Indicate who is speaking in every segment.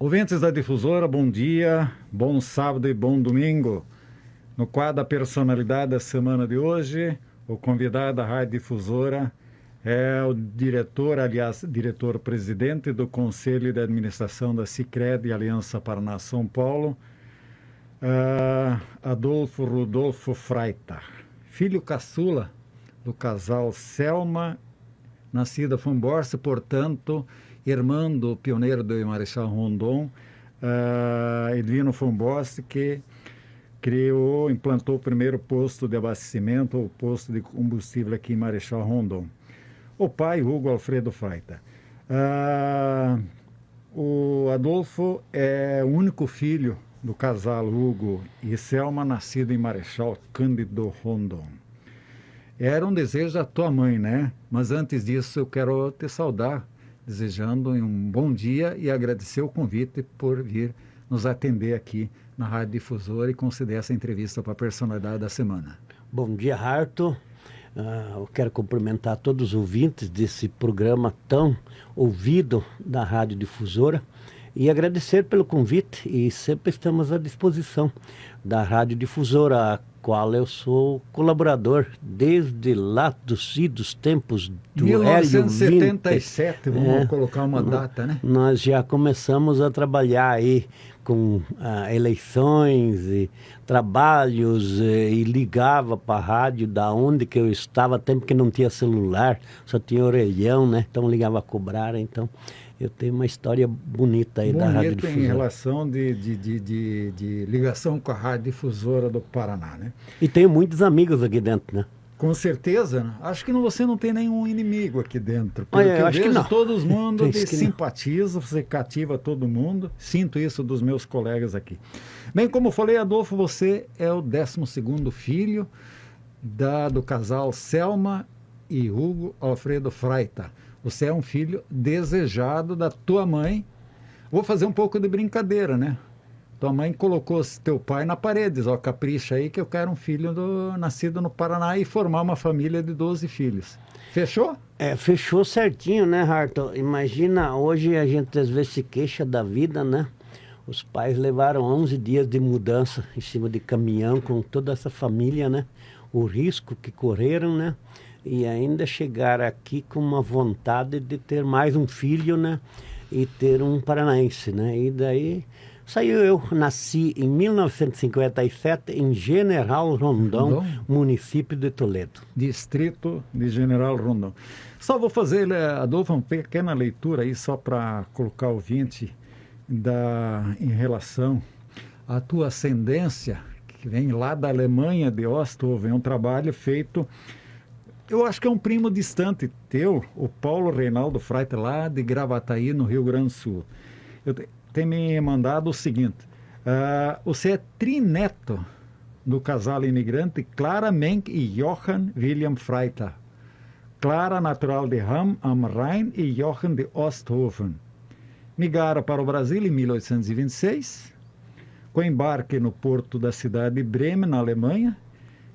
Speaker 1: Ouvintes da Difusora, bom dia, bom sábado e bom domingo. No quadro da personalidade da semana de hoje, o convidado da Rádio Difusora é o diretor-presidente do Conselho de Administração da Sicredi Aliança Paraná São Paulo, Adolfo Rudolfo Freita, filho caçula do casal Selma, nascida Fomborce, portanto, irmão do pioneiro do Marechal Rondon, Edvino Fomborce, que implantou o primeiro posto de abastecimento, ou posto de combustível aqui em Marechal Rondon. O pai, Hugo Alfredo Freita. O Adolfo é o único filho do casal Hugo e Selma, nascido em Marechal Cândido Rondon. Era um desejo da tua mãe, né? Mas antes disso, eu quero te saudar, desejando um bom dia e agradecer o convite por vir nos atender aqui na Rádio Difusora e conceder essa entrevista para a personalidade da semana.
Speaker 2: Bom dia, Harto. Eu quero cumprimentar todos os ouvintes desse programa tão ouvido da Rádio Difusora e agradecer pelo convite, e sempre estamos à disposição da Rádio Difusora, a qual eu sou colaborador desde lá dos tempos do
Speaker 1: 1977, vamos colocar uma data, né?
Speaker 2: Nós já começamos a trabalhar aí com eleições e trabalhos, e ligava para a rádio da onde que eu estava, tempo que não tinha celular, só tinha orelhão, né? Então ligava a cobrar, então eu tenho uma história bonita aí da Rádio Difusora.
Speaker 1: Em relação de ligação com a Rádio Difusora do Paraná, né?
Speaker 2: E tenho muitos amigos aqui dentro, né?
Speaker 1: Com certeza, né? Acho que você não tem nenhum inimigo aqui dentro. Pelo
Speaker 2: eu acho que não.
Speaker 1: Todo mundo simpatiza, você cativa todo mundo. Sinto isso dos meus colegas aqui. Bem, como eu falei, Adolfo, você é o 12º filho do casal Selma e Hugo Alfredo Freita. Você é um filho desejado da tua mãe. Vou fazer um pouco de brincadeira, né? Tua mãe colocou teu pai na parede, diz, capricha aí que eu quero um filho nascido no Paraná e formar uma família de 12 filhos. Fechou?
Speaker 2: Fechou certinho, né, Harto? Imagina, hoje a gente às vezes se queixa da vida, né? Os pais levaram 11 dias de mudança em cima de caminhão com toda essa família, né? O risco que correram, né? E ainda chegar aqui com uma vontade de ter mais um filho, né? E ter um paranaense, né? E daí eu nasci em 1957 em General Rondon, município de Toledo.
Speaker 1: Distrito de General Rondon. Só vou fazer, Adolfo, uma pequena leitura aí, só para colocar o ouvinte em relação à tua ascendência, que vem lá da Alemanha, de Osthofen, um trabalho feito... Eu acho que é um primo distante teu, o Paulo Reinaldo Freita, lá de Gravataí, no Rio Grande do Sul. Tem me mandado o seguinte, você é trineto do casal imigrante Clara Menck e Johann William Freita. Clara, natural de Hamm am Rhein, e Johann de Osthofen. Migraram para o Brasil em 1826, com embarque no porto da cidade de Bremen, na Alemanha.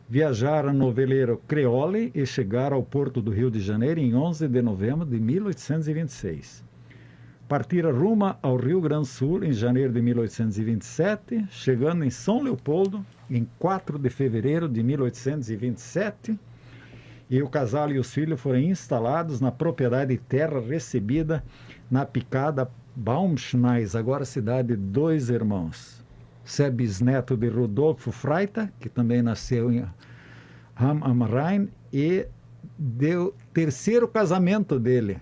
Speaker 1: Viajaram no veleiro Creole e chegaram ao porto do Rio de Janeiro em 11 de novembro de 1826. Partiram rumo ao Rio Grande do Sul em janeiro de 1827, chegando em São Leopoldo em 4 de fevereiro de 1827. E o casal e os filhos foram instalados na propriedade de terra recebida na picada Baumschneis, agora cidade de Dois Irmãos. Você é bisneto de Rudolfo Freita, que também nasceu em Hamm am Rhein, e deu terceiro casamento dele.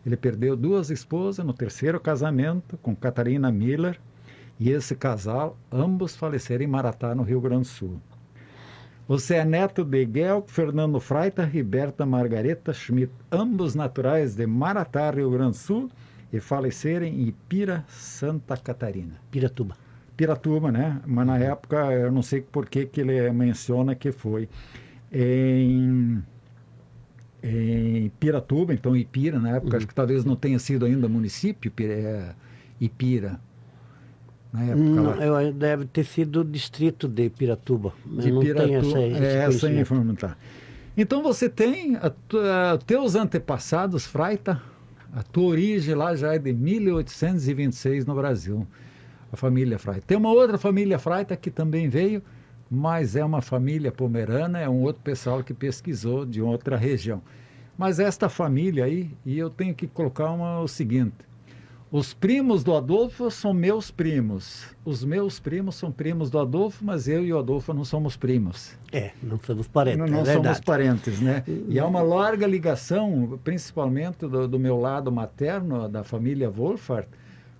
Speaker 1: Ele perdeu 2 esposas no terceiro casamento com Catarina Miller, e esse casal, ambos faleceram em Maratá, no Rio Grande do Sul. Você é neto de Guelco Fernando Freita e Berta Margareta Schmidt, ambos naturais de Maratá, Rio Grande do Sul, e faleceram em Ipira, Santa Catarina. Piratuba, né? Mas na época, eu não sei por que ele menciona que foi em Piratuba, então Ipira, na época, acho que talvez não tenha sido ainda município, Ipira. Na época,
Speaker 2: deve ter sido o distrito de Piratuba. Eu não tenho
Speaker 1: essa informação. Então você tem teus antepassados, Freita, A tua origem lá já é de 1826 no Brasil, a família Freita. Tem uma outra família Freita que também veio, mas é uma família pomerana, é um outro pessoal que pesquisou de outra região. Mas esta família aí, e eu tenho que colocar o seguinte: os primos do Adolfo são meus primos. Os meus primos são primos do Adolfo, mas eu e o Adolfo não somos primos.
Speaker 2: Não somos parentes,
Speaker 1: Não
Speaker 2: é
Speaker 1: somos parentes, né? E há uma larga ligação, principalmente do meu lado materno, da família Wolfart,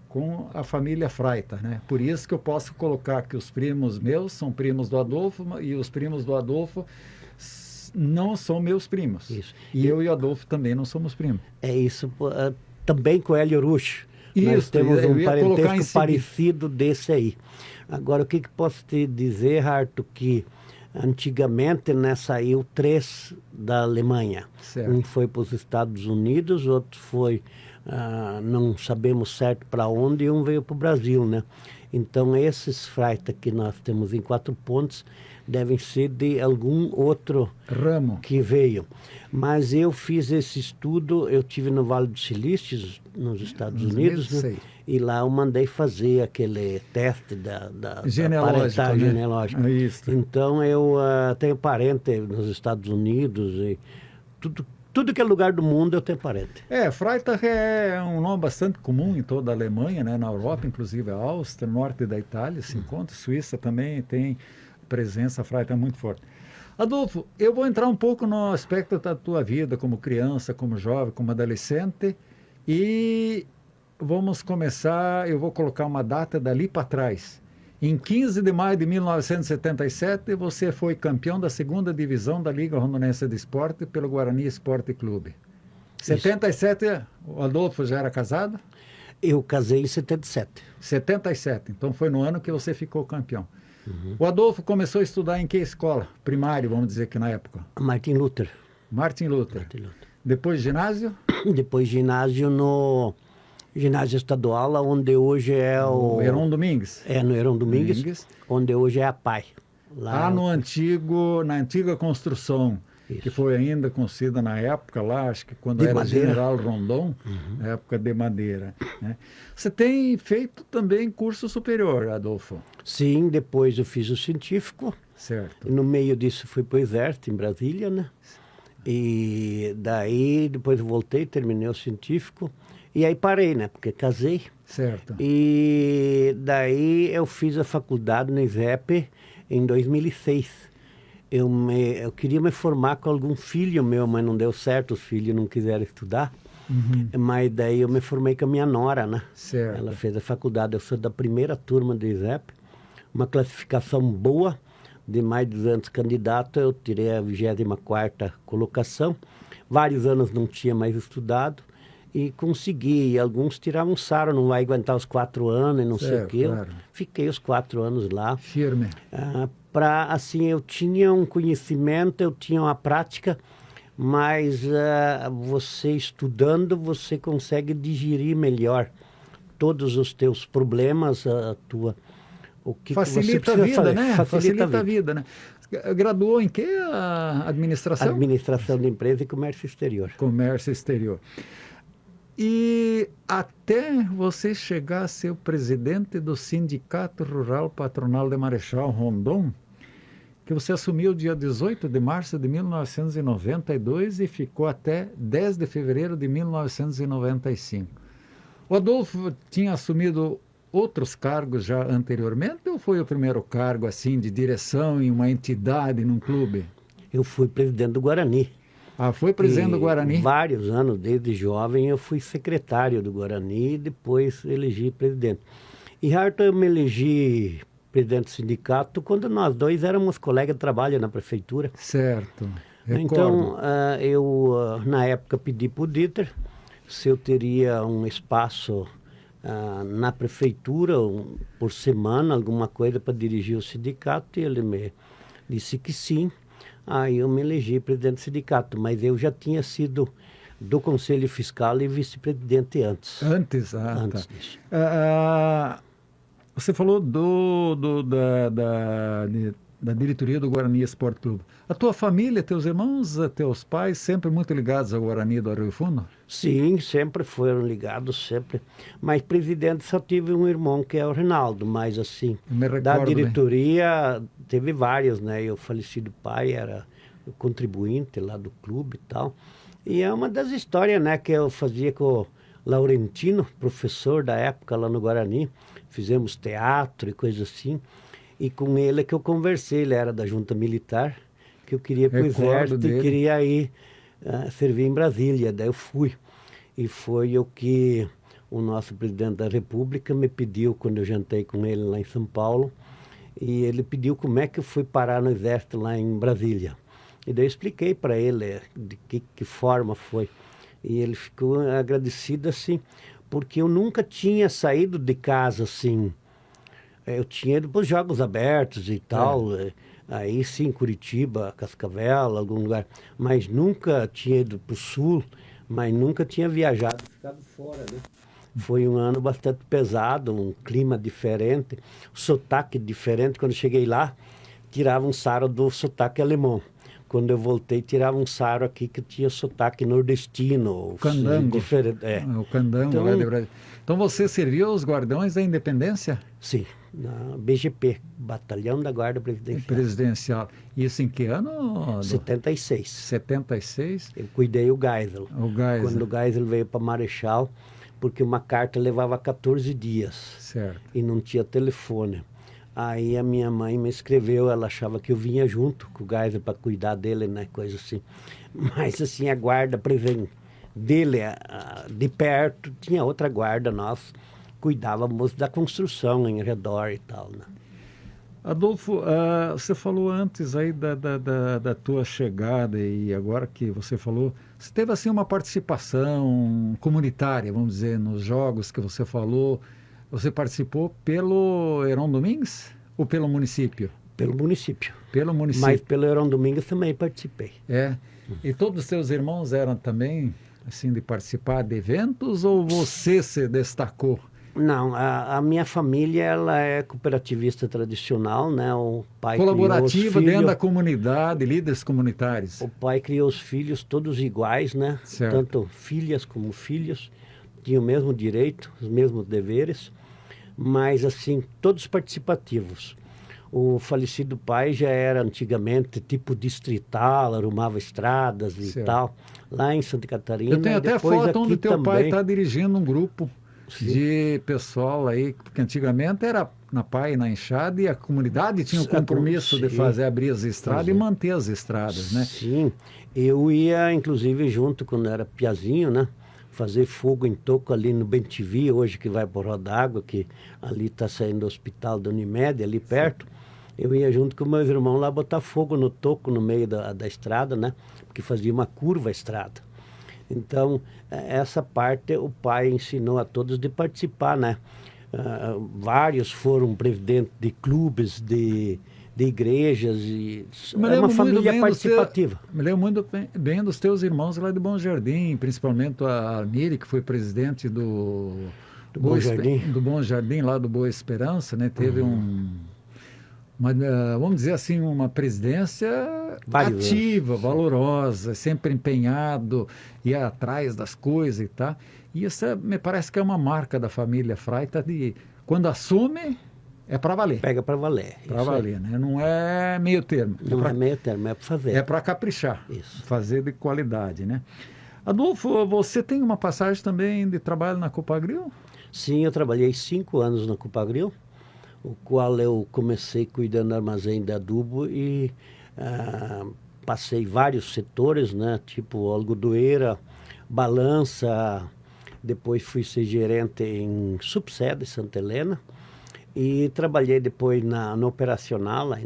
Speaker 1: com a família Freita, né? Por isso que eu posso colocar que os primos meus são primos do Adolfo e os primos do Adolfo não são meus primos.
Speaker 2: Isso.
Speaker 1: E eu e o Adolfo também não somos primos.
Speaker 2: É isso, também com Hélio Rusch. Nós
Speaker 1: Isso,
Speaker 2: temos
Speaker 1: eu
Speaker 2: um
Speaker 1: ia colocar em
Speaker 2: parentesco
Speaker 1: seguida.
Speaker 2: parecido desse aí. Agora, o que posso te dizer, Harto, que antigamente, né, saiu 3 da Alemanha.
Speaker 1: Certo.
Speaker 2: Um foi para os Estados Unidos, outro foi, não sabemos certo para onde, e um veio para o Brasil, né? Então, esses Freita que nós temos em Quatro Pontes devem ser de algum outro
Speaker 1: ramo
Speaker 2: que veio. Mas eu fiz esse estudo, eu tive no Vale do Silício, nos Estados Unidos, né?
Speaker 1: Sei.
Speaker 2: E lá eu mandei fazer aquele teste da
Speaker 1: Genealógico,
Speaker 2: parentagem
Speaker 1: né?
Speaker 2: genealógica.
Speaker 1: Isso.
Speaker 2: Então eu tenho parente nos Estados Unidos, e tudo que é lugar do mundo eu tenho parente.
Speaker 1: Freita é um nome bastante comum em toda a Alemanha, né? Na Europa, inclusive a Áustria, norte da Itália se encontra, Suíça também tem presença Freita muito forte. Adolfo, eu vou entrar um pouco no aspecto da tua vida como criança, como jovem, como adolescente, e vamos começar, eu vou colocar uma data dali para trás. Em 15 de maio de 1977, você foi campeão da segunda divisão da Liga Rondonense de Esporte pelo Guarani Esporte Clube. Em 77, o Adolfo já era casado?
Speaker 2: Eu casei em 77.
Speaker 1: 77, então foi no ano que você ficou campeão. O Adolfo começou a estudar em que escola? Primário, vamos dizer que na época.
Speaker 2: Martin Luther.
Speaker 1: Martin Luther. Depois ginásio?
Speaker 2: Depois ginásio no ginásio estadual, onde hoje é o...
Speaker 1: Heron Domingues?
Speaker 2: No Heron Domingues, onde hoje é a PAI.
Speaker 1: Lá na antiga construção,
Speaker 2: isso.
Speaker 1: Que foi ainda construída na época lá, acho que quando
Speaker 2: de
Speaker 1: era
Speaker 2: madeira.
Speaker 1: General Rondon, na época de madeira. Né? Você tem feito também curso superior, Adolfo?
Speaker 2: Sim, depois eu fiz o científico.
Speaker 1: Certo.
Speaker 2: E no meio disso fui para o Exército, em Brasília, né? E daí, depois eu voltei, terminei o científico. E aí parei, né? Porque casei.
Speaker 1: Certo.
Speaker 2: E daí eu fiz a faculdade no ISEP em 2006. Eu queria me formar com algum filho meu, mas não deu certo, os filhos não quiseram estudar. Mas daí eu me formei com a minha nora, né?
Speaker 1: Certo.
Speaker 2: Ela fez a faculdade, eu sou da primeira turma do ISEP. Uma classificação boa, de mais de 200 candidatos, eu tirei a 24ª colocação. Vários anos não tinha mais estudado. E consegui, alguns tiravam sarro, não vai aguentar os 4 anos e não sei o quê.
Speaker 1: Claro.
Speaker 2: Fiquei os 4 anos lá.
Speaker 1: Firme.
Speaker 2: Assim, eu tinha um conhecimento, eu tinha uma prática, mas você estudando, você consegue digerir melhor todos os teus problemas, o que
Speaker 1: facilita
Speaker 2: você precisa
Speaker 1: a vida,
Speaker 2: fazer.
Speaker 1: né?
Speaker 2: Facilita
Speaker 1: a vida, né? Graduou em quê? Administração?
Speaker 2: Administração de Empresa e Comércio Exterior.
Speaker 1: Comércio Exterior. E até você chegar a ser o presidente do Sindicato Rural Patronal de Marechal Rondon, que você assumiu dia 18 de março de 1992 e ficou até 10 de fevereiro de 1995. O Adolfo tinha assumido outros cargos já anteriormente ou foi o primeiro cargo assim de direção em uma entidade, num clube?
Speaker 2: Eu fui presidente do Guarani.
Speaker 1: Foi presidente do Guarani?
Speaker 2: Vários anos, desde jovem, eu fui secretário do Guarani e depois elegi presidente. E Harto, eu me elegi presidente do sindicato quando nós dois éramos colegas de trabalho na prefeitura.
Speaker 1: Certo. Recordo.
Speaker 2: Então, eu, na época, pedi para o Dieter se eu teria um espaço na prefeitura por semana, alguma coisa para dirigir o sindicato, e ele me disse que sim. Aí eu me elegi presidente do sindicato, mas eu já tinha sido do Conselho Fiscal e vice-presidente antes.
Speaker 1: Antes
Speaker 2: disso.
Speaker 1: Você falou da diretoria do Guarani Esporte Clube. A tua família, teus irmãos, teus pais, sempre muito ligados ao Guarani do Rio Fundo?
Speaker 2: Sim, sempre foram ligados, sempre. Mas presidente só tive um irmão, que é o Reinaldo, mas assim,
Speaker 1: Me
Speaker 2: da
Speaker 1: recordo bem.
Speaker 2: diretoria teve vários, né? E o falecido pai era o contribuinte lá do clube e tal. E é uma das histórias, né, que eu fazia com o Laurentino, professor da época lá no Guarani. Fizemos teatro e coisa assim. E com ele é que eu conversei, ele era da junta militar, que eu queria ir para o
Speaker 1: Recordo
Speaker 2: exército
Speaker 1: dele.
Speaker 2: e queria ir servir em Brasília. Daí eu fui. E foi o que o nosso presidente da República me pediu quando eu jantei com ele lá em São Paulo. E ele pediu como é que eu fui parar no exército lá em Brasília. E daí eu expliquei para ele de que forma foi. E ele ficou agradecido assim, porque eu nunca tinha saído de casa assim. Eu tinha ido para os Jogos Abertos e tal, aí sim, Curitiba, Cascavel, algum lugar, mas nunca tinha ido para o Sul, mas nunca tinha viajado, ficado fora, né? Foi um ano bastante pesado, um clima diferente, sotaque diferente. Quando eu cheguei lá, tirava um sarro do sotaque alemão. Quando eu voltei, tirava um sarro aqui que tinha sotaque nordestino.
Speaker 1: Candango.
Speaker 2: Diferente.
Speaker 1: O candango
Speaker 2: Então,
Speaker 1: lá de Brasília. Então você serviu os Guardiões da Independência
Speaker 2: sim, na BGP, Batalhão da Guarda Presidencial.
Speaker 1: Presidencial. Isso em que ano?
Speaker 2: 76.
Speaker 1: 76?
Speaker 2: Eu cuidei o Geisel.
Speaker 1: O Geisel.
Speaker 2: Quando o Geisel veio para Marechal, porque uma carta levava 14 dias.
Speaker 1: Certo.
Speaker 2: E não tinha telefone. Aí a minha mãe me escreveu, ela achava que eu vinha junto com o Geisel para cuidar dele, né, coisa assim. Mas assim, a guarda dele, de perto, tinha outra guarda, nós cuidávamos da construção em redor e tal, né.
Speaker 1: Adolfo, você falou antes aí da tua chegada e agora que você falou, você teve assim uma participação comunitária, vamos dizer, nos jogos que você falou. Você participou pelo Heron Domingues ou pelo município?
Speaker 2: Pelo município.
Speaker 1: Pelo município.
Speaker 2: Mas pelo Heron Domingues também participei.
Speaker 1: É. E todos os seus irmãos eram também, assim, de participar de eventos ou você se destacou?
Speaker 2: Não, a minha família, ela é cooperativista tradicional, né? O pai
Speaker 1: Colaborativa
Speaker 2: criou os
Speaker 1: dentro da
Speaker 2: filhos,
Speaker 1: comunidade, líderes comunitários.
Speaker 2: o pai criou os filhos todos iguais, né?
Speaker 1: Certo.
Speaker 2: Tanto filhas como filhos, tinham o mesmo direito, os mesmos deveres, mas assim, todos participativos. O falecido pai já era antigamente tipo distrital, arrumava estradas e
Speaker 1: Certo.
Speaker 2: tal, lá em Santa Catarina.
Speaker 1: Eu tenho até
Speaker 2: Depois
Speaker 1: foto onde
Speaker 2: aqui
Speaker 1: teu pai
Speaker 2: também.
Speaker 1: está dirigindo um grupo
Speaker 2: Sim.
Speaker 1: de pessoal aí, porque antigamente era na Pai, na enxada, e a comunidade tinha o compromisso de fazer abrir as estradas e manter as estradas, né?
Speaker 2: Sim, eu ia inclusive junto quando era piazinho, né? Fazer fogo em toco ali no Bentivi, hoje que vai por Rodágua, que ali está saindo o hospital da Unimed, ali perto. Eu ia junto com meus irmãos lá botar fogo no toco no meio da estrada, né? Porque fazia uma curva a estrada. Então, essa parte o pai ensinou a todos de participar, né? Vários foram presidentes de clubes, de igrejas, e é uma família participativa.
Speaker 1: Me lembro muito bem dos teus irmãos lá de Bom Jardim, principalmente a Miri, que foi presidente do
Speaker 2: Bom Jardim.
Speaker 1: Do Bom Jardim, lá do Boa Esperança, né? Teve vamos dizer assim, uma presidência ativa, valorosa, sempre empenhado, ia atrás das coisas e tal. E isso me parece que é uma marca da família Freita de quando assume, é para valer.
Speaker 2: Pega para valer.
Speaker 1: Para valer, né? Não é meio termo.
Speaker 2: Não é meio termo, é para fazer.
Speaker 1: É para caprichar,
Speaker 2: isso.
Speaker 1: Fazer de qualidade, né? Adolfo, você tem uma passagem também de trabalho na Copagril?
Speaker 2: Sim, eu trabalhei 5 anos na Copagril, o qual eu comecei cuidando do armazém de adubo e passei vários setores, né? Tipo algodoeira, balança, depois fui ser gerente em subsede Santa Helena e trabalhei depois no operacional, lá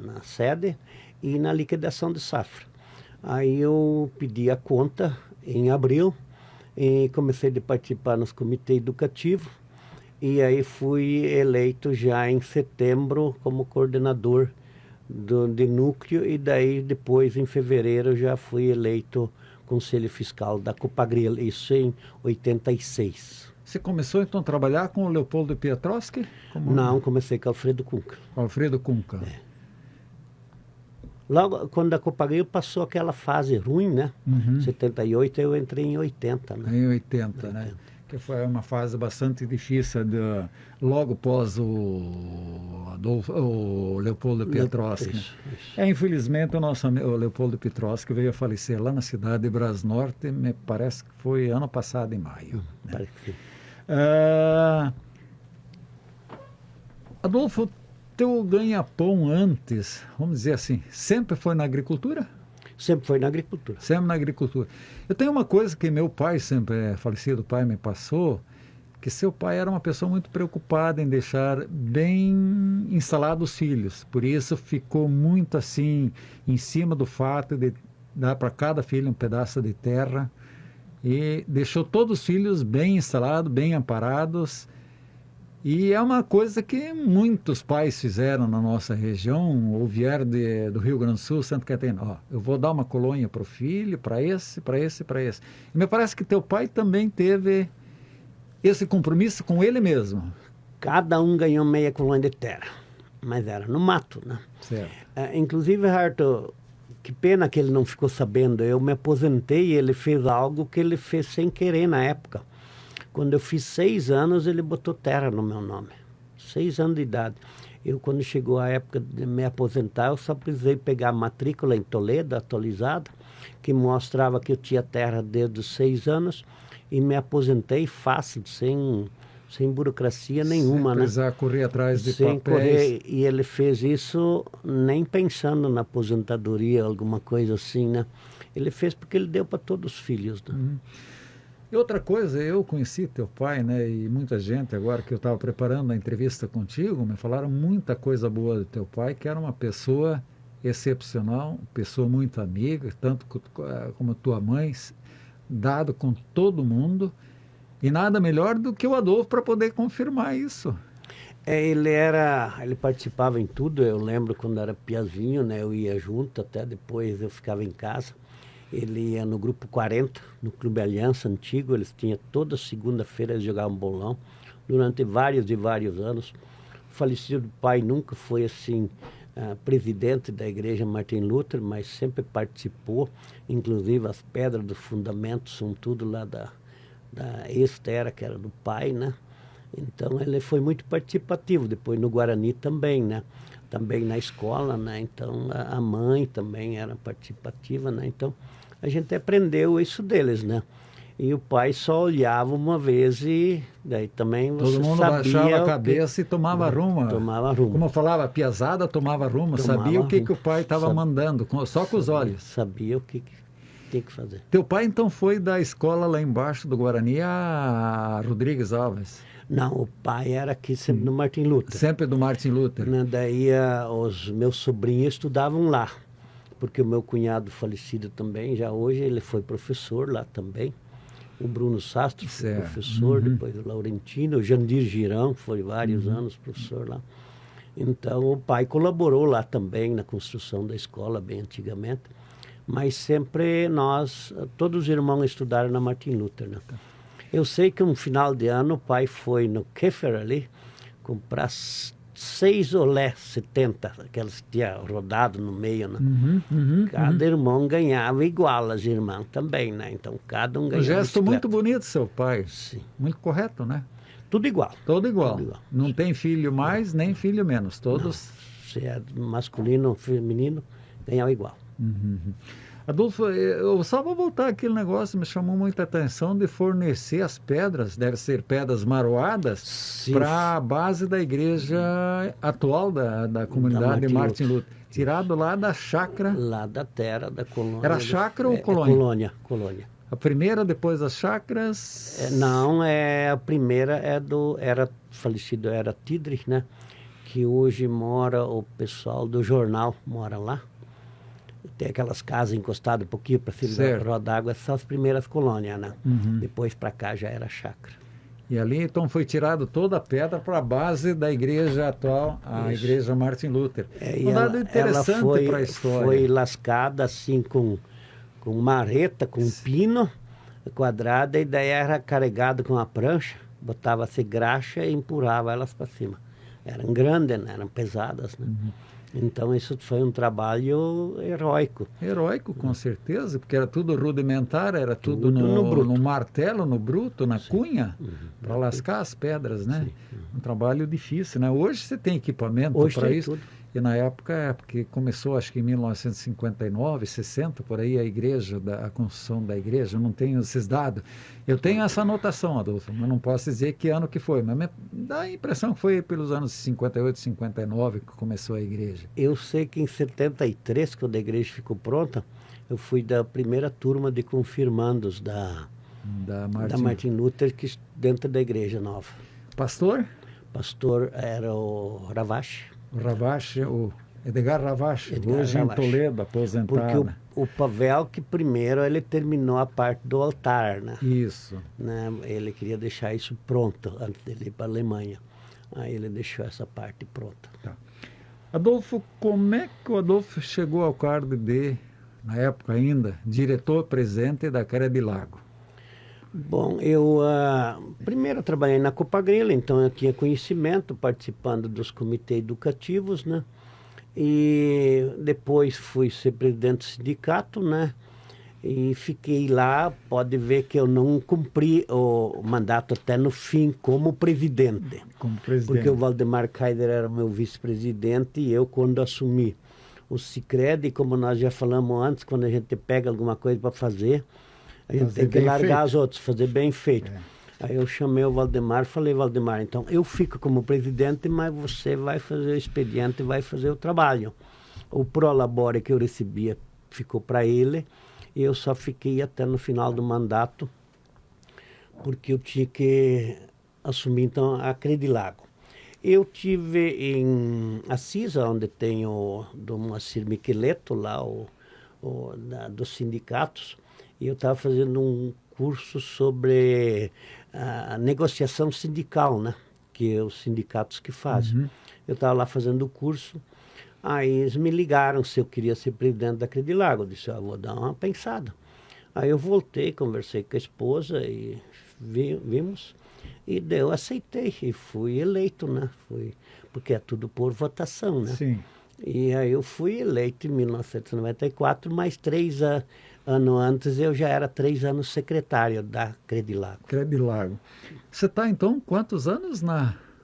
Speaker 2: na sede e na liquidação de safra. Aí eu pedi a conta em abril e comecei a participar nos comitês educativos. E aí fui eleito já em setembro como coordenador de núcleo e daí depois em fevereiro já fui eleito conselho fiscal da Copagril, isso em 86.
Speaker 1: Você começou então a trabalhar com o Leopoldo Pietrowski?
Speaker 2: Não, comecei com Alfredo Cunca.
Speaker 1: Alfredo Cunca.
Speaker 2: Logo, quando a Copagril passou aquela fase ruim, né?
Speaker 1: Uhum.
Speaker 2: 78, eu entrei em 80, né?
Speaker 1: Em 80, né? Que foi uma fase bastante difícil, logo após o Leopoldo Piotrowski.
Speaker 2: Isso.
Speaker 1: Infelizmente, o Leopoldo Piotrowski veio a falecer lá na cidade de Brasnorte, me parece que foi ano passado, em maio. Né?
Speaker 2: Parece que...
Speaker 1: Adolfo, teu ganha-pão antes, vamos dizer assim, sempre foi na agricultura?
Speaker 2: Sempre foi na agricultura.
Speaker 1: Sempre na agricultura. Eu tenho uma coisa que meu pai, sempre falecido pai, me passou, que seu pai era uma pessoa muito preocupada em deixar bem instalados os filhos. Por isso ficou muito assim, em cima do fato de dar para cada filho um pedaço de terra e deixou todos os filhos bem instalados, bem amparados. E é uma coisa que muitos pais fizeram na nossa região, ou vieram do Rio Grande do Sul, Santa Catarina. Eu vou dar uma colônia para o filho, para esse. E me parece que teu pai também teve esse compromisso com ele mesmo.
Speaker 2: Cada um ganhou meia colônia de terra, mas era no mato, né?
Speaker 1: Certo.
Speaker 2: Inclusive, Harto, que pena que ele não ficou sabendo. Eu me aposentei e ele fez algo que ele fez sem querer na época. Quando eu fiz 6 anos, ele botou terra no meu nome. 6 anos de idade. Quando chegou a época de me aposentar, eu só precisei pegar a matrícula em Toledo, atualizada, que mostrava que eu tinha terra desde os 6 anos, e me aposentei fácil, sem burocracia nenhuma,
Speaker 1: sem precisar correr atrás de
Speaker 2: sem
Speaker 1: papéis.
Speaker 2: Correr, e ele fez isso nem pensando na aposentadoria, alguma coisa assim, né? Ele fez porque ele deu para todos os filhos, né?
Speaker 1: Uhum. E outra coisa, eu conheci teu pai, né, e muita gente, agora que eu estava preparando a entrevista contigo, me falaram muita coisa boa do teu pai, que era uma pessoa excepcional, pessoa muito amiga, tanto como tua mãe, dado com todo mundo, e nada melhor do que o Adolfo para poder confirmar isso.
Speaker 2: Ele participava em tudo. Eu lembro quando era piazinho, né, eu ia junto, até depois eu ficava em casa. Ele ia no Grupo 40, no Clube Aliança Antigo. Eles tinham toda segunda-feira, eles jogavam bolão durante vários e vários anos. O falecido pai nunca foi assim presidente da Igreja Martin Luther, mas sempre participou. Inclusive as pedras do fundamento são tudo lá da ex-terra, que era do pai, né? Então ele foi muito participativo. Depois no Guarani também, né? Também na escola, né? Então a mãe também era participativa, né? Então a gente aprendeu isso deles, né? E o pai só olhava uma vez e daí também você
Speaker 1: todo mundo baixava a cabeça e tomava rumo.
Speaker 2: Tomava rumo.
Speaker 1: Como eu falava, a piazada tomava rumo, sabia o que o pai estava mandando, só com os olhos.
Speaker 2: Sabia o que tinha que fazer.
Speaker 1: Teu pai então foi da escola lá embaixo do Guarani a Rodrigues Alves?
Speaker 2: Não, o pai era aqui sempre do Martin Luther.
Speaker 1: Sempre do Martin Luther.
Speaker 2: Daí os meus sobrinhos estudavam lá, porque o meu cunhado falecido também, já hoje ele foi professor lá também. O Bruno Sastro foi professor, depois o Laurentino, o Jandir Girão foi vários anos professor lá. Então o pai colaborou lá também na construção da escola, bem antigamente. Mas sempre todos os irmãos estudaram na Martin Luther, né? Eu sei que um final de ano o pai foi no Keffer ali comprar 6 Olé 70, aquelas que tinha rodado no meio, né? Cada irmão ganhava igual, as irmãs também, né? Então cada um ganhava.
Speaker 1: Um gesto muito bonito, seu pai.
Speaker 2: Sim.
Speaker 1: Muito correto, né?
Speaker 2: Tudo igual.
Speaker 1: Todo igual. Não tem filho mais, nem filho menos. Todos.
Speaker 2: Não. Se é masculino ou feminino, ganhava igual.
Speaker 1: Adolfo, eu só vou voltar aquele negócio, me chamou muita atenção de fornecer as pedras, deve ser pedras maroadas, para a base da igreja atual da comunidade de Martin Luther. Tirado lá da chácara.
Speaker 2: Lá da terra, da colônia.
Speaker 1: Era chácara ou colônia?
Speaker 2: Colônia.
Speaker 1: A primeira, depois das chácaras?
Speaker 2: Não, a primeira era falecido, era Tidrich, né? Que hoje mora o pessoal do jornal, mora lá. Tem aquelas casas encostadas um pouquinho para cima da roda d'água, são as primeiras colônias, né? Depois para cá já era chácara.
Speaker 1: E ali então foi tirado toda a pedra para a base da igreja atual, a igreja Martin Luther.
Speaker 2: Um dado interessante para a história. Foi lascada assim com marreta, com pino quadrada, e daí era carregado com a prancha, botava-se graxa e empurrava elas para cima. Eram grandes, né? Eram pesadas, né? Então isso foi um trabalho heróico.
Speaker 1: Heróico, com certeza, porque era tudo rudimentar, era tudo
Speaker 2: Tudo no bruto.
Speaker 1: no martelo, no bruto, na
Speaker 2: Sim.
Speaker 1: cunha, para lascar as pedras, né?
Speaker 2: Sim.
Speaker 1: Um trabalho difícil, né? Hoje você tem equipamento
Speaker 2: Hoje
Speaker 1: para
Speaker 2: tem
Speaker 1: isso.
Speaker 2: tudo.
Speaker 1: E na época, porque começou acho que em 1959, 60, por aí, a construção da igreja, eu não tenho esses dados. Eu tenho essa anotação, Adolfo, mas não posso dizer que ano que foi, mas dá a impressão que foi pelos anos 58, 59 que começou a igreja.
Speaker 2: Eu sei que em 73, quando a igreja ficou pronta, eu fui da primeira turma de confirmandos da Martin Luther, que dentro da igreja nova.
Speaker 1: Pastor?
Speaker 2: Pastor era o Ravache.
Speaker 1: O Ravache, o Edgar Ravache, hoje
Speaker 2: Ravache.
Speaker 1: em Toledo, aposentado.
Speaker 2: Porque o Pavel, que primeiro ele terminou a parte do altar, né?
Speaker 1: Isso.
Speaker 2: Né? Ele queria deixar isso pronto antes dele ir para a Alemanha. Aí ele deixou essa parte pronta.
Speaker 1: Tá. Adolfo, como é que o Adolfo chegou ao cargo de, na época ainda, diretor-presidente da Crede Lago?
Speaker 2: Bom, eu primeiro trabalhei na Copagrila, então eu tinha conhecimento participando dos comitês educativos, né? E depois fui ser presidente do sindicato, né? E fiquei lá, pode ver que eu não cumpri o mandato até no fim como presidente.
Speaker 1: Como presidente.
Speaker 2: Porque o Valdemar Kaider era meu vice-presidente e eu, quando assumi o Sicredi, como nós já falamos antes, quando a gente pega alguma coisa para fazer, a gente tem que largar as outras, fazer bem feito. Aí eu chamei o Valdemar e falei, Valdemar, então eu fico como presidente, mas você vai fazer o expediente e vai fazer o trabalho. O Prolabore que eu recebia ficou para ele e eu só fiquei até no final do mandato, porque eu tinha que assumir então a Crede Lago. Eu tive em Assis, onde tem o do Moacir Miqueleto, lá dos sindicatos, e eu estava fazendo um curso sobre a negociação sindical, né? Que é os sindicatos que fazem.
Speaker 1: Uhum.
Speaker 2: Eu estava lá fazendo o curso, aí eles me ligaram se eu queria ser presidente da Crede Lago. Eu disse, vou dar uma pensada. Aí eu voltei, conversei com a esposa e vimos, e daí eu aceitei e fui eleito, né? Porque é tudo por votação, né?
Speaker 1: Sim.
Speaker 2: E aí eu fui eleito em 1994, mais 3 anos antes eu já era 3 anos secretário da Crede Lago.
Speaker 1: Crede Lago. Você está, então, quantos anos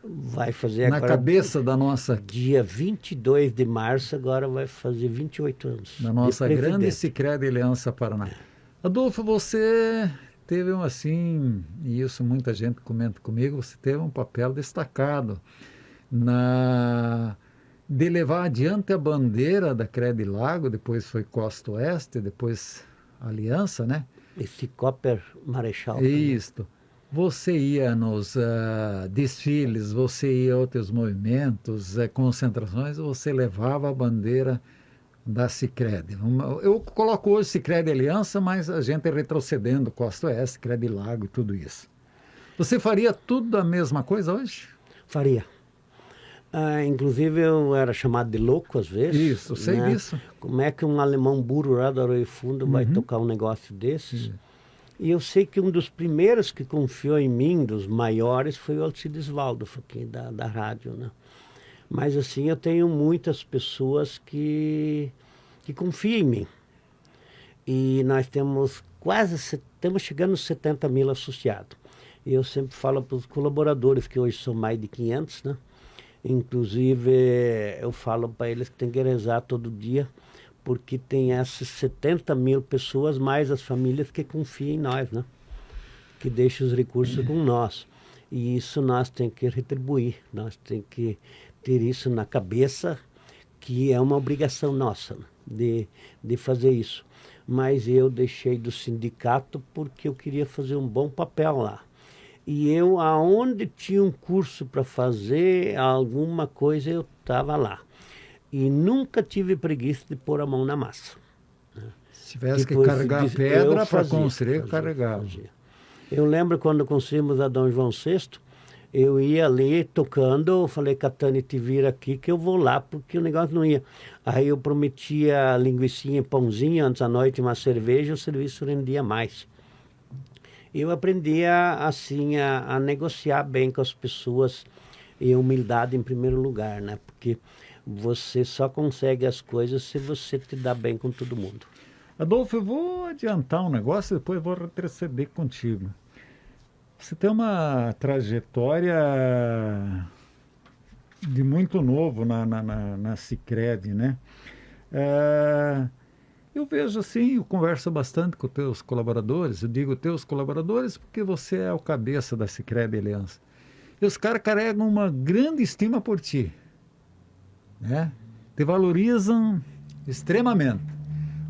Speaker 2: Vai fazer
Speaker 1: na
Speaker 2: agora,
Speaker 1: cabeça da nossa...
Speaker 2: dia 22 de março, agora vai fazer 28 anos.
Speaker 1: Da nossa grande Sicredi Aliança Paraná. Adolfo, você teve assim, e isso muita gente comenta comigo, você teve um papel destacado de levar adiante a bandeira da Crede Lago, depois foi Costa Oeste, depois Aliança, né?
Speaker 2: Esse Copper Marechal.
Speaker 1: Isto. Você ia nos desfiles, você ia a outros movimentos, concentrações, você levava a bandeira da Sicredi. Eu coloco hoje Sicredi Aliança, mas a gente retrocedendo, Costa Oeste, Crede Lago e tudo isso. Você faria tudo a mesma coisa hoje?
Speaker 2: Faria. Inclusive eu era chamado de louco às vezes.
Speaker 1: Isso, sei disso.
Speaker 2: Como é que um alemão burro lá do Arroio Fundo vai tocar um negócio desses? E eu sei que um dos primeiros que confiou em mim, dos maiores, foi o Alcides Valdo, aqui da rádio, né? Mas assim, eu tenho muitas pessoas que confiam em mim. E nós temos estamos chegando aos 70 mil associados. E eu sempre falo para os colaboradores, que hoje são mais de 500, né? Inclusive, eu falo para eles que tem que rezar todo dia, porque tem essas 70 mil pessoas, mais as famílias que confiam em nós, né? Que deixam os recursos com nós. E isso nós temos que retribuir, nós temos que ter isso na cabeça, que é uma obrigação nossa, né? de fazer isso. Mas eu deixei do sindicato porque eu queria fazer um bom papel lá. E eu, aonde tinha um curso para fazer alguma coisa, eu estava lá. E nunca tive preguiça de pôr a mão na massa.
Speaker 1: Se tivesse que carregar pedra para construir, eu carregava.
Speaker 2: Eu lembro quando construímos a Dom João VI, eu ia ali tocando, eu falei, Catane, te vira aqui que eu vou lá, porque o negócio não ia. Aí eu prometia linguicinha e pãozinho, antes da noite uma cerveja, o serviço rendia mais. Eu aprendi assim, a negociar bem com as pessoas, e humildade em primeiro lugar, né? Porque você só consegue as coisas se você te dá bem com todo mundo.
Speaker 1: Adolfo, eu vou adiantar um negócio e depois vou retroceder contigo. Você tem uma trajetória de muito novo na Sicredi, né? Eu vejo assim, eu converso bastante com teus colaboradores, eu digo teus colaboradores porque você é o cabeça da Sicredi Aliança. E os caras carregam uma grande estima por ti, né? Te valorizam extremamente.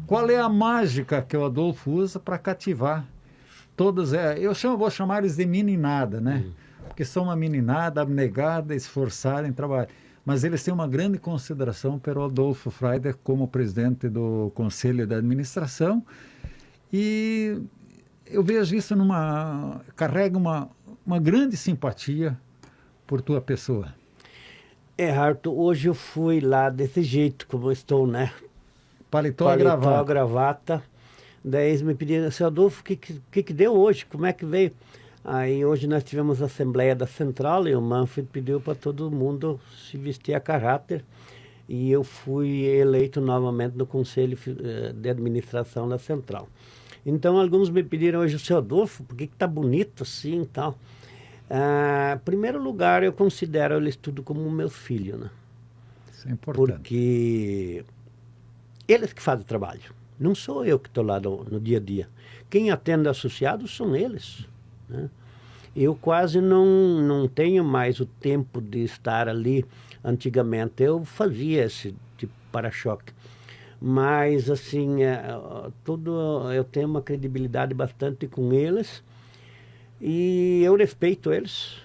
Speaker 1: Qual é a mágica que o Adolfo usa para cativar todas? Vou chamar eles de meninada, né? Porque são uma meninada abnegada, esforçada em trabalho. Mas eles têm uma grande consideração pelo Adolfo Freider como presidente do Conselho de Administração. E eu vejo isso carrega uma grande simpatia por tua pessoa.
Speaker 2: Arthur, hoje eu fui lá desse jeito como eu estou, né?
Speaker 1: Paletó e
Speaker 2: gravata. Daí eles me pediram, seu Adolfo, o que deu hoje? Como é que veio? Aí hoje nós tivemos a Assembleia da Central e o Manfred pediu para todo mundo se vestir a caráter. E eu fui eleito novamente no Conselho de Administração da Central. Então alguns me pediram hoje, seu Adolfo, por que está bonito assim e tal? Em primeiro lugar, eu considero eles tudo como meu filho, né?
Speaker 1: Isso é importante.
Speaker 2: Porque eles que fazem o trabalho. Não sou eu que estou lá no dia a dia. Quem atende associados são eles, né? Eu quase não tenho mais o tempo de estar ali. Antigamente eu fazia esse tipo de para-choque. Mas, assim, eu tenho uma credibilidade bastante com eles. E eu respeito eles.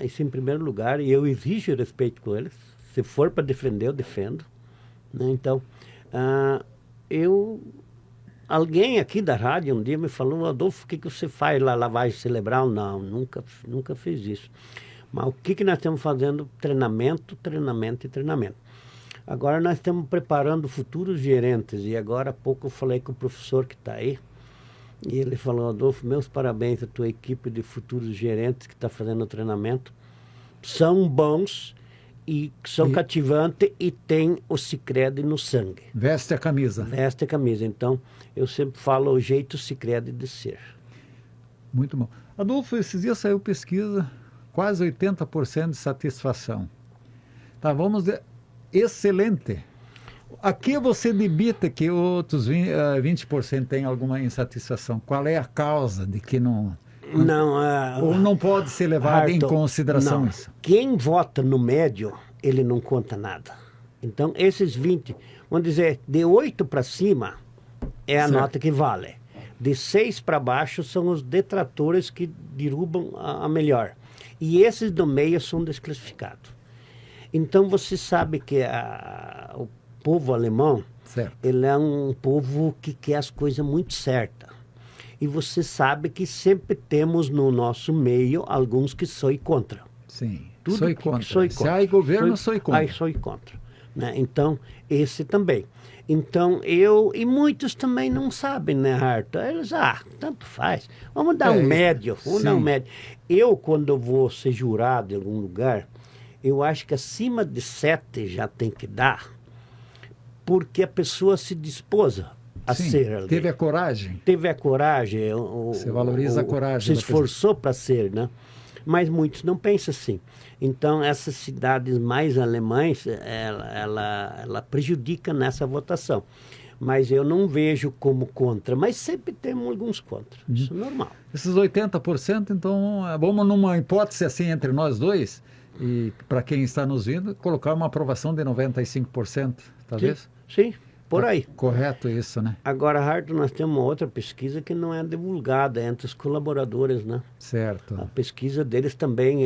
Speaker 2: Isso em primeiro lugar. E eu exijo respeito com eles. Se for para defender, eu defendo, né? Então, alguém aqui da rádio um dia me falou, Adolfo, o que você faz lá, lavagem cerebral? Não, nunca fiz isso. Mas o que nós estamos fazendo? Treinamento. Agora nós estamos preparando futuros gerentes, e agora há pouco eu falei com o professor que está aí, e ele falou, Adolfo, meus parabéns à tua equipe de futuros gerentes que está fazendo o treinamento. São bons e são cativantes e tem o Sicredi no sangue.
Speaker 1: Veste a camisa.
Speaker 2: Veste a camisa. Então, eu sempre falo o jeito Sicredi de ser.
Speaker 1: Muito bom. Adolfo, esses dias saiu pesquisa, quase 80% de satisfação. Tá, vamos dizer, excelente. Aqui você debita que outros 20% têm alguma insatisfação. Qual é a causa de que não... ou não pode ser levado em consideração isso?
Speaker 2: Quem vota no médio, ele não conta nada. Então, esses 20, vamos dizer, de 8 para cima é a nota que vale. De 6 para baixo são os detratores que derrubam a melhor. E esses do meio são desclassificados. Então, você sabe que o povo alemão, ele é um povo que quer as coisas muito certas. E você sabe que sempre temos no nosso meio alguns que são contra.
Speaker 1: Sim,
Speaker 2: Tudo
Speaker 1: sou contra.
Speaker 2: Sou
Speaker 1: Se há governo, sou contra.
Speaker 2: Aí sou contra, né? Então, esse também. Então, e muitos também não sabem, né, Arthur? Eles, tanto faz. Vamos dar um médio, dar um médio. Eu, quando eu vou ser jurado em algum lugar, eu acho que acima de 7 já tem que dar, porque a pessoa se dispôs a ser ali.
Speaker 1: Teve a coragem.
Speaker 2: Teve a coragem.
Speaker 1: Você valoriza a coragem.
Speaker 2: Se esforçou para ser, né? Mas muitos não pensam assim. Então, essas cidades mais alemãs, ela prejudica nessa votação. Mas eu não vejo como contra. Mas sempre temos alguns contra. Isso é normal.
Speaker 1: Esses 80%, então, vamos numa hipótese assim entre nós dois, e para quem está nos vendo, colocar uma aprovação de 95%, talvez?
Speaker 2: Sim, por aí.
Speaker 1: Correto isso, né?
Speaker 2: Agora, Arthur, nós temos uma outra pesquisa que não é divulgada entre os colaboradores, né?
Speaker 1: Certo.
Speaker 2: A pesquisa deles também,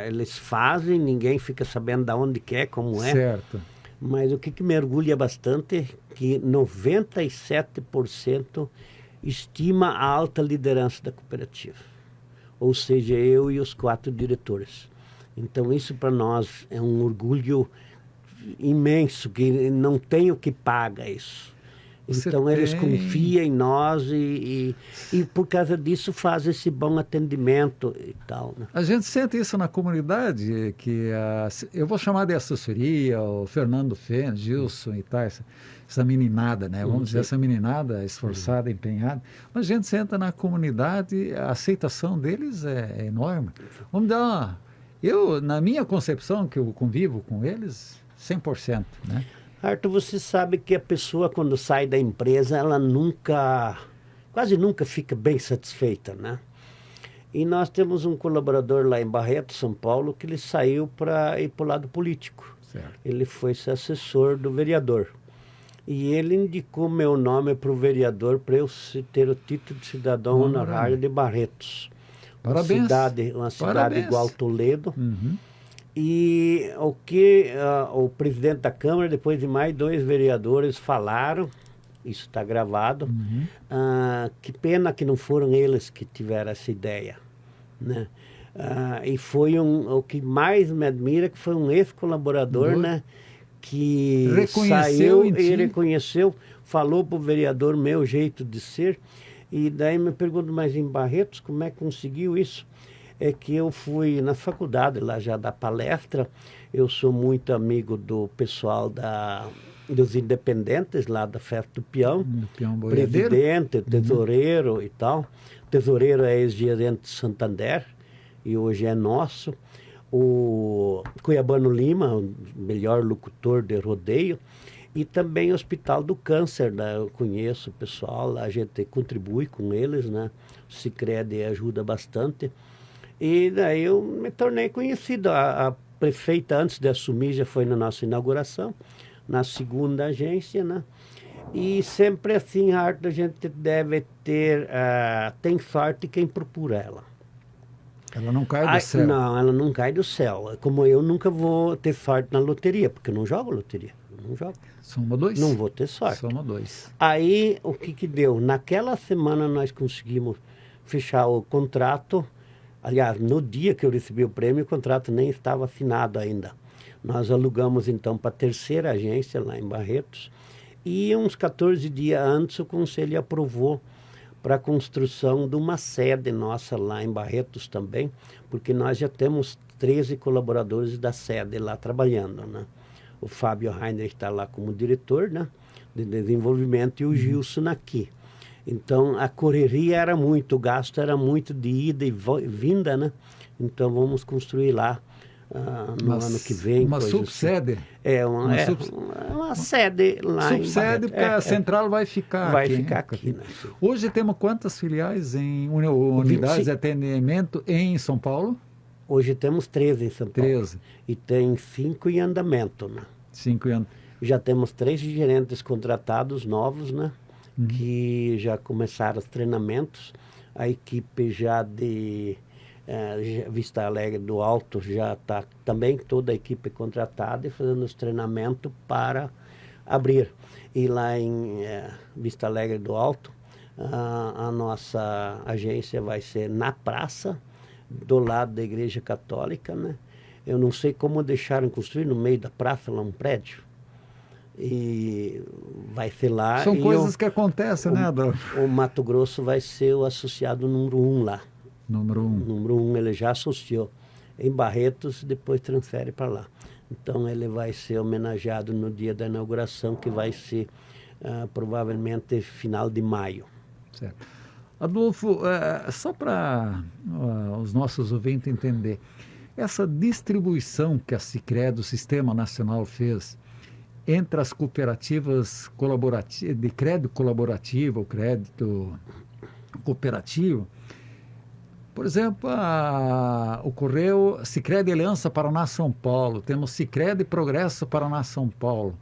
Speaker 2: eles fazem, ninguém fica sabendo de onde que é, como é.
Speaker 1: Certo.
Speaker 2: Mas o que me orgulha bastante é que 97% estima a alta liderança da cooperativa. Ou seja, eu e os 4 diretores. Então, isso para nós é um orgulho imenso, que não tem o que paga isso.
Speaker 1: Você
Speaker 2: Então eles
Speaker 1: tem-
Speaker 2: confiam em nós e por causa disso fazem esse bom atendimento e tal, né?
Speaker 1: A gente sente isso na comunidade, eu vou chamar de assessoria, o Fernando Fê, Gilson e tal, essa meninada, né? Vamos dizer, essa meninada esforçada, empenhada. Mas a gente senta na comunidade, a aceitação deles é enorme. Vamos dar na minha concepção, que eu convivo com eles, 100%, né?
Speaker 2: Arthur, você sabe que a pessoa quando sai da empresa, ela quase nunca fica bem satisfeita, né? E nós temos um colaborador lá em Barreto, São Paulo, que ele saiu para ir para o lado político.
Speaker 1: Certo.
Speaker 2: Ele foi ser assessor do vereador. E ele indicou meu nome para o vereador para eu ter o título de cidadão honorário de Barretos.
Speaker 1: Parabéns.
Speaker 2: Uma cidade
Speaker 1: Parabéns.
Speaker 2: igual Toledo.
Speaker 1: Uhum.
Speaker 2: E o que o presidente da Câmara, depois de mais 2 vereadores, falaram, isso está gravado, que pena que não foram eles que tiveram essa ideia, né? E foi o que mais me admira, que foi um ex-colaborador, né? Que
Speaker 1: Reconheceu
Speaker 2: saiu
Speaker 1: em ti.
Speaker 2: e reconheceu, falou para o vereador meu jeito de ser, e daí me pergunto, mas em Barretos, como é que conseguiu isso? É que eu fui na faculdade lá já dar palestra, eu sou muito amigo do pessoal dos independentes lá da Festa do Peão,
Speaker 1: Peão Boiadeiro.
Speaker 2: presidente, tesoureiro e tal. O tesoureiro é ex-gerente de Santander e hoje é nosso. O Cuiabano Lima, o melhor locutor de rodeio, e também o Hospital do Câncer, né? Eu conheço o pessoal, a gente contribui com eles, né? O Sicredi ajuda bastante. E daí eu me tornei conhecido. A prefeita, antes de assumir, já foi na nossa inauguração, na segunda agência, né? E sempre assim, Arthur, a gente deve ter, tem sorte quem procura ela.
Speaker 1: Ela não cai do céu.
Speaker 2: Não, ela não cai do céu. Como eu nunca vou ter sorte na loteria, porque eu não jogo loteria. Eu não jogo.
Speaker 1: Soma 2.
Speaker 2: Não vou ter sorte.
Speaker 1: Soma 2.
Speaker 2: Aí, o que deu? Naquela semana nós conseguimos fechar o contrato. Aliás, no dia que eu recebi o prêmio, o contrato nem estava assinado ainda. Nós alugamos, então, para a terceira agência, lá em Barretos. E uns 14 dias antes, o conselho aprovou para a construção de uma sede nossa lá em Barretos também, porque nós já temos 13 colaboradores da sede lá trabalhando, né? O Fábio Heinrich está lá como diretor, né, de desenvolvimento, e o Gilson aqui. Então, a correria era muito, o gasto era muito de ida e vinda, né? Então, vamos construir lá no ano que vem.
Speaker 1: Uma subsede.
Speaker 2: Assim. Uma sede lá
Speaker 1: subsede,
Speaker 2: em
Speaker 1: porque a central vai ficar
Speaker 2: vai
Speaker 1: aqui.
Speaker 2: Ficar aqui, né?
Speaker 1: Hoje temos quantas filiais em unidades de atendimento em São Paulo?
Speaker 2: Hoje temos 13 em São Paulo.
Speaker 1: 13.
Speaker 2: E tem 5 em andamento, né?
Speaker 1: 5 anos.
Speaker 2: Já temos 3 gerentes contratados novos, né? Que já começaram os treinamentos. A equipe já de Vista Alegre do Alto já está também toda a equipe contratada e fazendo os treinamentos para abrir. E lá em Vista Alegre do Alto, a nossa agência vai ser na praça, do lado da Igreja Católica, né? Eu não sei como deixaram construir no meio da praça lá um prédio. E vai ser lá.
Speaker 1: São coisas que acontecem, né, Adolfo?
Speaker 2: O Mato Grosso vai ser o associado número 1 lá.
Speaker 1: Número 1.
Speaker 2: Número 1 ele já associou em Barretos, depois transfere para lá. Então ele vai ser homenageado no dia da inauguração, que vai ser provavelmente final de maio.
Speaker 1: Certo. Adolfo, só para os nossos ouvintes entender, essa distribuição que a Sicredi, o Sistema Nacional, fez entre as cooperativas de crédito colaborativo, ou crédito cooperativo, por exemplo, ocorreu Sicredi Aliança Paraná São Paulo, temos Sicredi Progresso Paraná São Paulo.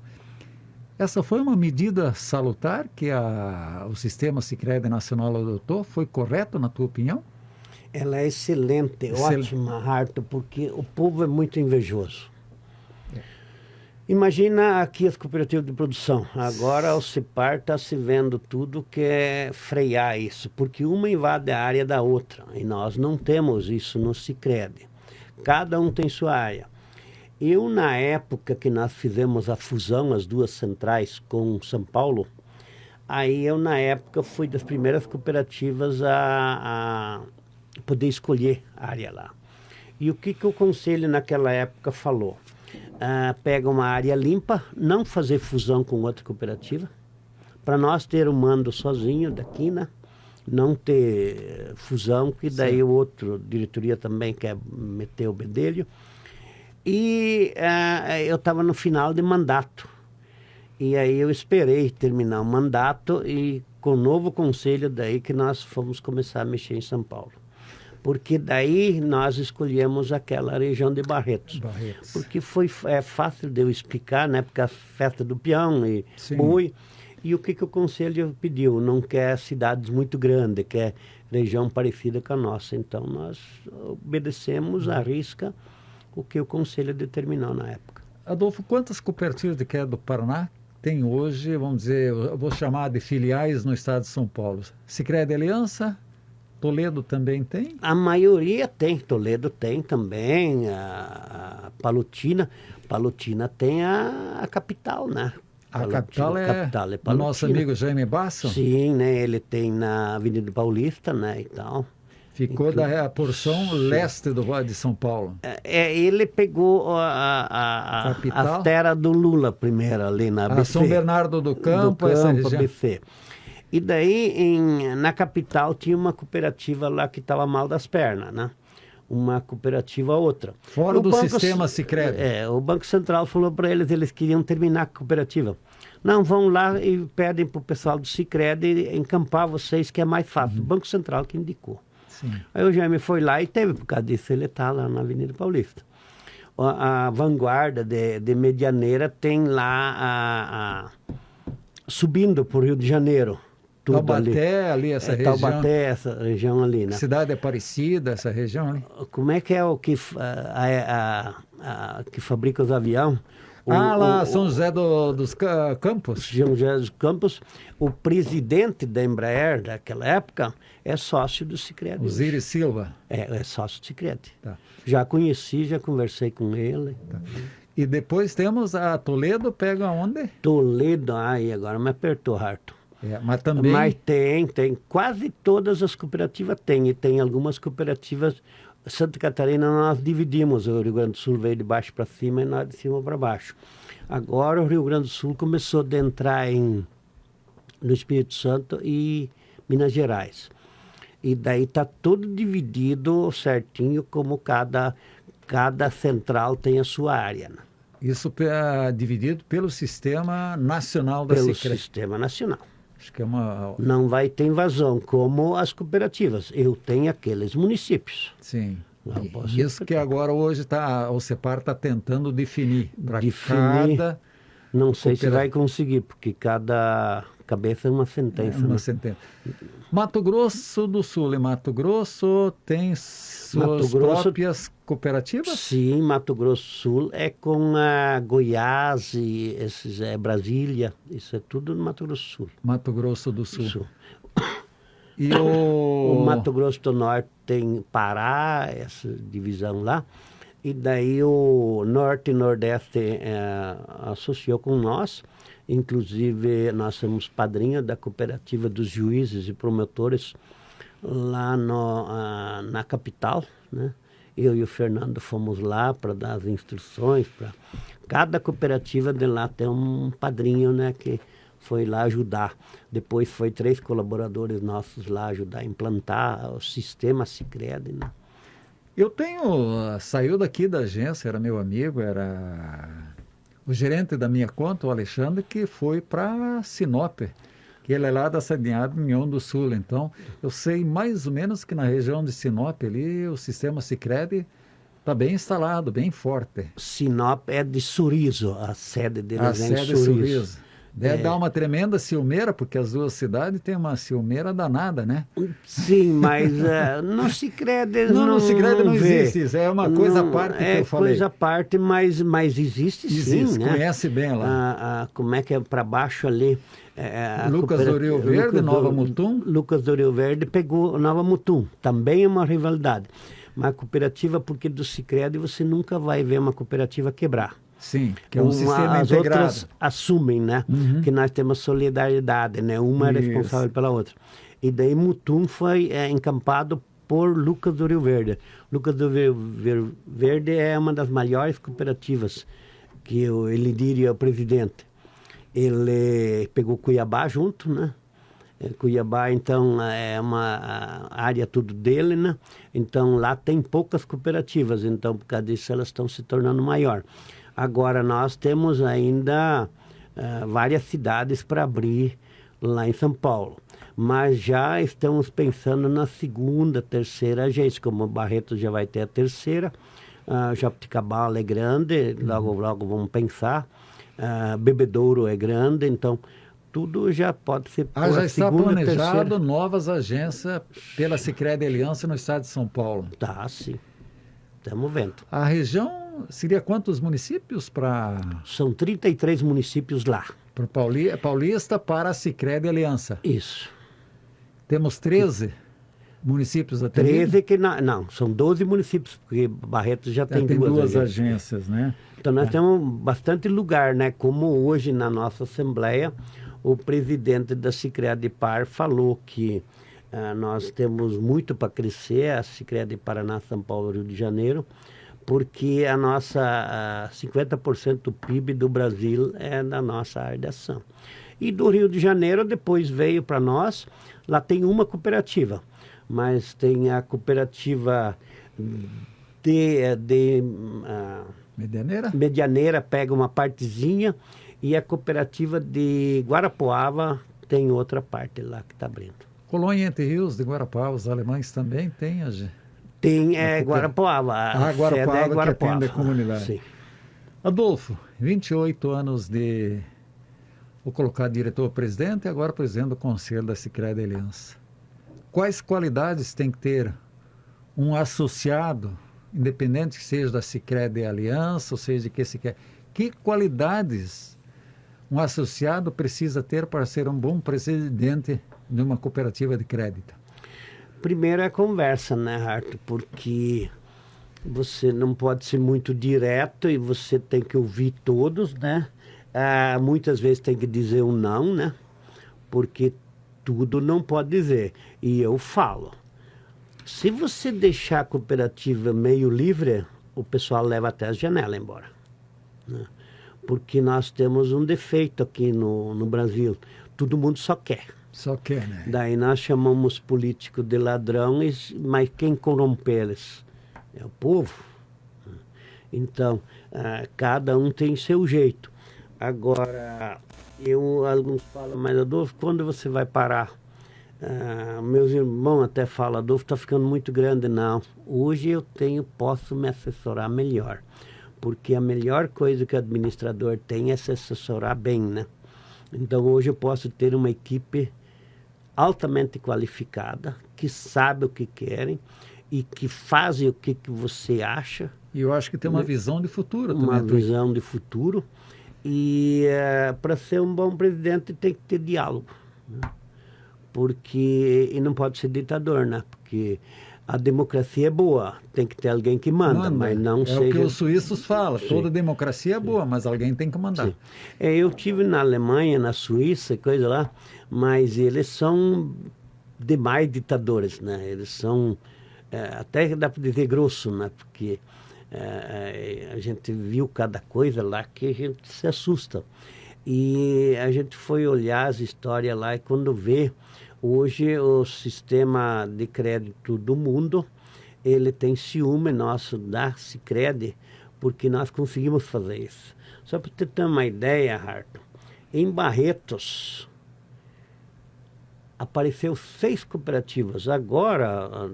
Speaker 1: Essa foi uma medida salutar que o sistema Sicredi Nacional adotou? Foi correto, na tua opinião?
Speaker 2: Ela é excelente, ótima, Arthur, porque o povo é muito invejoso. Imagina aqui as cooperativas de produção. Agora o CIPAR está se vendo tudo que é frear isso, porque uma invade a área da outra. E nós não temos isso no Sicredi. Cada um tem sua área. Eu, na época que nós fizemos a fusão, as duas centrais com São Paulo, Aí eu, na época, fui das primeiras cooperativas a poder escolher a área lá. E o que o conselho naquela época falou? Pega uma área limpa, não fazer fusão com outra cooperativa, para nós ter um mando sozinho daqui, né? Não ter fusão, que daí o outro, diretoria também quer meter o bedelho. E eu estava no final de mandato. E aí eu esperei terminar o mandato e com o novo conselho daí que nós fomos começar a mexer em São Paulo. Porque daí nós escolhemos aquela região de Barretos. Porque é fácil de eu explicar, né? Porque a festa do peão e boi. E o que o conselho pediu? Não quer cidades muito grandes, quer região parecida com a nossa. Então nós obedecemos à risca o que o conselho determinou na época.
Speaker 1: Adolfo, quantas cooperativas de queda do Paraná tem hoje, vamos dizer, eu vou chamar de filiais no estado de São Paulo? Sicredi Aliança, Toledo também tem?
Speaker 2: A maioria tem, Toledo tem também, a Palutina. Palutina tem a capital, né?
Speaker 1: A capital é o nosso amigo Jaime Basso?
Speaker 2: Sim, né? Ele tem na Avenida Paulista, né? E tal.
Speaker 1: Ficou da porção leste de São Paulo.
Speaker 2: Ele pegou a terra do Lula primeiro ali na ABC.
Speaker 1: São Bernardo do Campo, essa região.
Speaker 2: ABC. E daí, na capital, tinha uma cooperativa lá que estava mal das pernas, né? Uma cooperativa outra.
Speaker 1: Fora do sistema Sicredi.
Speaker 2: O Banco Central falou para eles queriam terminar a cooperativa. Não, vão lá e pedem para o pessoal do Sicredi encampar vocês, que é mais fácil. O Banco Central que indicou.
Speaker 1: Sim.
Speaker 2: Aí o Jaime foi lá e teve, por causa disso, ele está lá na Avenida Paulista. A Vanguarda de Medianeira tem lá subindo para o Rio de Janeiro.
Speaker 1: Taubaté, ali essa região.
Speaker 2: Taubaté, essa região ali, né?
Speaker 1: Cidade Aparecida, essa região ali.
Speaker 2: Como é que é o que fabrica os aviões?
Speaker 1: São José dos Campos.
Speaker 2: São José dos Campos. O presidente da Embraer, daquela época, é sócio do Sicredi.
Speaker 1: Osíris Silva.
Speaker 2: É sócio do Sicredi.
Speaker 1: Tá.
Speaker 2: Já conheci, já conversei com ele.
Speaker 1: Tá. E depois temos a Toledo, pega onde?
Speaker 2: Toledo, agora me apertou, Harto.
Speaker 1: Mas também...
Speaker 2: Mas tem. Quase todas as cooperativas têm. E tem algumas cooperativas... Santa Catarina nós dividimos. O Rio Grande do Sul veio de baixo para cima e nós de cima para baixo. Agora o Rio Grande do Sul começou a entrar no Espírito Santo e Minas Gerais. E daí está tudo dividido certinho, como cada central tem a sua área, né?
Speaker 1: Isso dividido pelo Sistema Nacional da Sicredi.
Speaker 2: Pelo Sistema Nacional.
Speaker 1: Acho que é uma...
Speaker 2: Não vai ter invasão, como as cooperativas. Eu tenho aqueles municípios.
Speaker 1: Sim. Isso que agora hoje o CEPAR está tentando definir. Cada...
Speaker 2: Não sei se vai conseguir, porque cada cabeça é uma sentença.
Speaker 1: Uma sentença. Mato Grosso do Sul e Mato Grosso tem suas próprias cooperativas?
Speaker 2: Sim, Mato Grosso do Sul é com a Goiás e Brasília. Isso é tudo no Mato Grosso do Sul.
Speaker 1: Mato Grosso do Sul. E
Speaker 2: o Mato Grosso do Norte tem Pará, essa divisão lá. E daí o Norte e Nordeste associou com nós. Inclusive, nós somos padrinhos da cooperativa dos juízes e promotores lá na capital, né? Eu e o Fernando fomos lá para dar as instruções. Cada cooperativa de lá tem um padrinho, né, que foi lá ajudar. Depois foi 3 colaboradores nossos lá ajudar a implantar o sistema Sicredi, né?
Speaker 1: Eu saiu daqui da agência, era meu amigo, era o gerente da minha conta, o Alexandre, que foi para Sinop, que ele é lá da Sagrada União do Sul. Então, eu sei mais ou menos que na região de Sinop ali, o sistema Sicredi está bem instalado, bem forte.
Speaker 2: Sinop é de Sorriso, a sede deles é em Sorriso.
Speaker 1: Deve dar uma tremenda ciumeira, porque as duas cidades têm uma ciumeira danada, né?
Speaker 2: Sim, mas no Sicredi
Speaker 1: no Sicredi não existe isso, é uma coisa à parte que eu falei.
Speaker 2: É coisa à parte, mas existe sim, né?
Speaker 1: Conhece bem lá.
Speaker 2: Como é que é para baixo ali?
Speaker 1: Lucas do Rio Verde, Nova Mutum.
Speaker 2: Lucas do Rio Verde pegou Nova Mutum, também é uma rivalidade. Uma cooperativa, porque do Sicredi você nunca vai ver uma cooperativa quebrar.
Speaker 1: Sim, que é um sistema
Speaker 2: as
Speaker 1: integrado.
Speaker 2: outras assumem, né? Que nós temos solidariedade, né? Uma é responsável pela outra. E daí Mutum foi encampado por Lucas do Rio Verde. Lucas do Rio Verde é uma das maiores cooperativas que ele diria o presidente. Ele pegou Cuiabá junto, né? Cuiabá, então, é uma área tudo dele, né? Então, lá tem poucas cooperativas, então, por causa disso, elas estão se tornando maior. Agora, nós temos ainda várias cidades para abrir lá em São Paulo, mas já estamos pensando na segunda, terceira agência, como Barretos já vai ter a terceira, Jabuticabal é grande, logo vamos pensar, Bebedouro é grande, então tudo já pode ser por
Speaker 1: já
Speaker 2: a
Speaker 1: está
Speaker 2: segunda,
Speaker 1: planejado
Speaker 2: terceira.
Speaker 1: novas agências pela Sicredi Aliança no estado de São Paulo.
Speaker 2: Tá, sim. Estamos vendo.
Speaker 1: A região seria quantos municípios para
Speaker 2: São 33 municípios lá.
Speaker 1: Paulista para a Sicredi Aliança?
Speaker 2: Isso.
Speaker 1: Temos 13 municípios atendidos?
Speaker 2: 13 que não, são 12 municípios, porque Barretos já tem
Speaker 1: duas
Speaker 2: agências.
Speaker 1: agências, né?
Speaker 2: Então nós temos bastante lugar, né? Como hoje na nossa Assembleia, o presidente da Sicredi Par falou que nós temos muito para crescer, a Sicredi Paraná, São Paulo, Rio de Janeiro, porque a nossa 50% do PIB do Brasil é da nossa área de ação. E do Rio de Janeiro depois veio para nós, lá tem uma cooperativa, mas tem a cooperativa Medianeira pega uma partezinha e a cooperativa de Guarapuava tem outra parte lá que está abrindo.
Speaker 1: Colônia Entre Rios de Guarapuava, os alemães também têm
Speaker 2: tem Guarapuava.
Speaker 1: Guarapuava, que atende a comunidade.
Speaker 2: Sim.
Speaker 1: Adolfo, 28 anos de... Vou colocar diretor-presidente e agora presidente do Conselho da Sicredi Aliança. Quais qualidades tem que ter um associado, independente que seja da Sicredi Aliança, ou seja, de que se quer? Que qualidades um associado precisa ter para ser um bom presidente de uma cooperativa de crédito?
Speaker 2: Primeiro é a conversa, né, Arthur? Porque você não pode ser muito direto e você tem que ouvir todos, né? Muitas vezes tem que dizer um não, né? Porque tudo não pode dizer. E eu falo. Se você deixar a cooperativa meio livre, o pessoal leva até a janela embora, né? Porque nós temos um defeito aqui no Brasil. Todo mundo só quer.
Speaker 1: Só quer, né?
Speaker 2: Daí nós chamamos políticos de ladrões, mas quem corrompe eles? É o povo. Então, cada um tem seu jeito. Agora, alguns falam, mas Adolfo, quando você vai parar? Meus irmãos até falam, Adolfo, está ficando muito grande. Não, hoje eu posso me assessorar melhor. Porque a melhor coisa que o administrador tem é se assessorar bem, né? Então, hoje eu posso ter uma equipe altamente qualificada, que sabe o que querem e que fazem o que você acha.
Speaker 1: E eu acho que tem uma visão de futuro também.
Speaker 2: Uma visão de futuro. E para ser um bom presidente tem que ter diálogo, né? E não pode ser ditador, né? Porque a democracia é boa, tem que ter alguém que manda. Mas não seja...
Speaker 1: É o que os suíços falam,
Speaker 2: Sim.
Speaker 1: Toda democracia é boa, mas alguém tem que mandar.
Speaker 2: Sim. Eu tive na Alemanha, na Suíça, coisa lá, mas eles são demais ditadores, né? Eles são, até dá para dizer grosso, né? Porque a gente viu cada coisa lá que a gente se assusta. E a gente foi olhar as histórias lá e quando vê, hoje o sistema de crédito do mundo, ele tem ciúme nosso da Sicredi, porque nós conseguimos fazer isso. Só para você ter uma ideia, Arthur, em Barretos apareceu 6 cooperativas. Agora,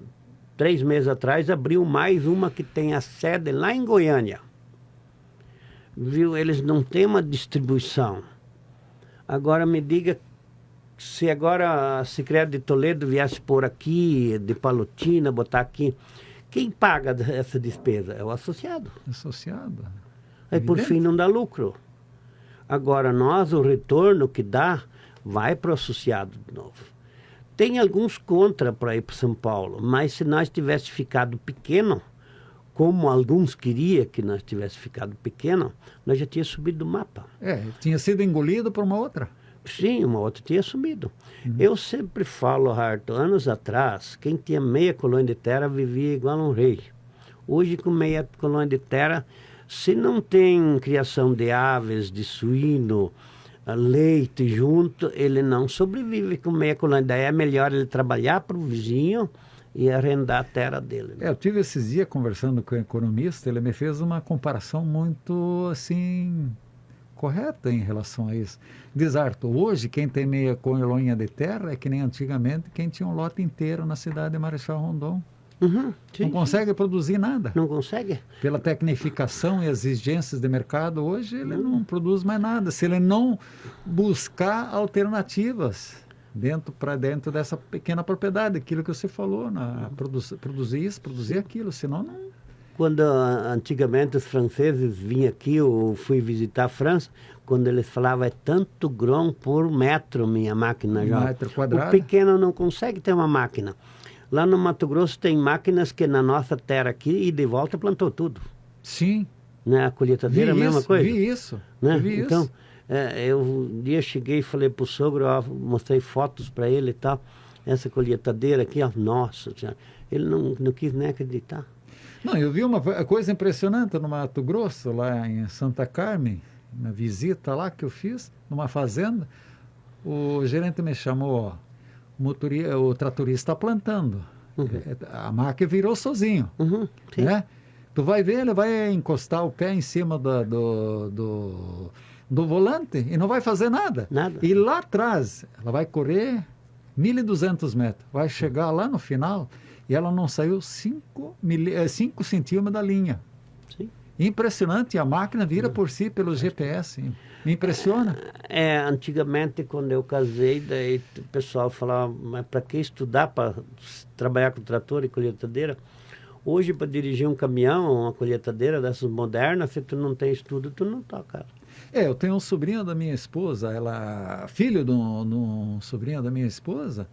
Speaker 2: 3 meses atrás, abriu mais uma que tem a sede lá em Goiânia. Viu? Eles não têm uma distribuição. Agora me diga, se agora a Sicredi de Toledo viesse por aqui, de Palotina, botar aqui, quem paga essa despesa? É o associado.
Speaker 1: Associado.
Speaker 2: Aí por fim não dá lucro. Agora nós, o retorno que dá, vai para o associado de novo. Tem alguns contra para ir para São Paulo, mas se nós tivéssemos ficado pequeno, como alguns queriam que nós tivesse ficado pequeno, nós já tinha subido do mapa.
Speaker 1: Tinha sido engolido por uma outra.
Speaker 2: Sim, uma outra tinha sumido. Eu sempre falo, Harto, anos atrás, quem tinha meia colônia de terra vivia igual um rei. Hoje, com meia colônia de terra, se não tem criação de aves, de suíno, leite junto, ele não sobrevive com meia colônia. Daí é melhor ele trabalhar para o vizinho e arrendar a terra dele.
Speaker 1: Eu tive esses dias conversando com o economista, ele me fez uma comparação muito, assim, correta em relação a isso. Diz, Arthur, hoje quem tem meia colônia de terra é que nem antigamente quem tinha um lote inteiro na cidade de Marechal Rondon.
Speaker 2: Sim,
Speaker 1: não consegue produzir nada.
Speaker 2: Não consegue?
Speaker 1: Pela tecnificação e exigências de mercado, hoje ele não produz mais nada. Se ele não buscar alternativas para dentro dessa pequena propriedade, aquilo que você falou, produzir isso, produzir aquilo, senão não...
Speaker 2: Quando antigamente os franceses vinham aqui, eu fui visitar a França, quando eles falavam é tanto grão por metro minha máquina já.
Speaker 1: Metro quadrado.
Speaker 2: O pequeno não consegue ter uma máquina. Lá no Mato Grosso tem máquinas que na nossa terra aqui e de volta plantou tudo.
Speaker 1: Sim.
Speaker 2: Né? A colheitadeira é a mesma coisa.
Speaker 1: Vi isso.
Speaker 2: Né?
Speaker 1: Vi
Speaker 2: então,
Speaker 1: isso.
Speaker 2: Eu um dia cheguei e falei pro sogro, ó, mostrei fotos para ele e tal. Essa colheitadeira aqui, ó, nossa senhora. Ele não quis nem acreditar.
Speaker 1: Não, eu vi uma coisa impressionante no Mato Grosso, lá em Santa Carmen, na visita lá que eu fiz, numa fazenda. O gerente me chamou, ó. O tratorista está plantando. A máquina virou sozinho. Né? Tu vai ver, ele vai encostar o pé em cima do volante e não vai fazer nada. E lá atrás, ela vai correr 1.200 metros. Vai chegar lá no final e ela não saiu 5 centímetros da linha.
Speaker 2: Sim.
Speaker 1: Impressionante. A máquina vira por si pelo GPS. Me impressiona.
Speaker 2: Antigamente, quando eu casei, daí o pessoal falava, mas para que estudar para trabalhar com trator e colheitadeira? Hoje, para dirigir um caminhão, uma colheitadeira dessas modernas, se tu não tem estudo, tu não toca.
Speaker 1: Eu tenho um sobrinho da minha esposa, filho de um sobrinho da minha esposa,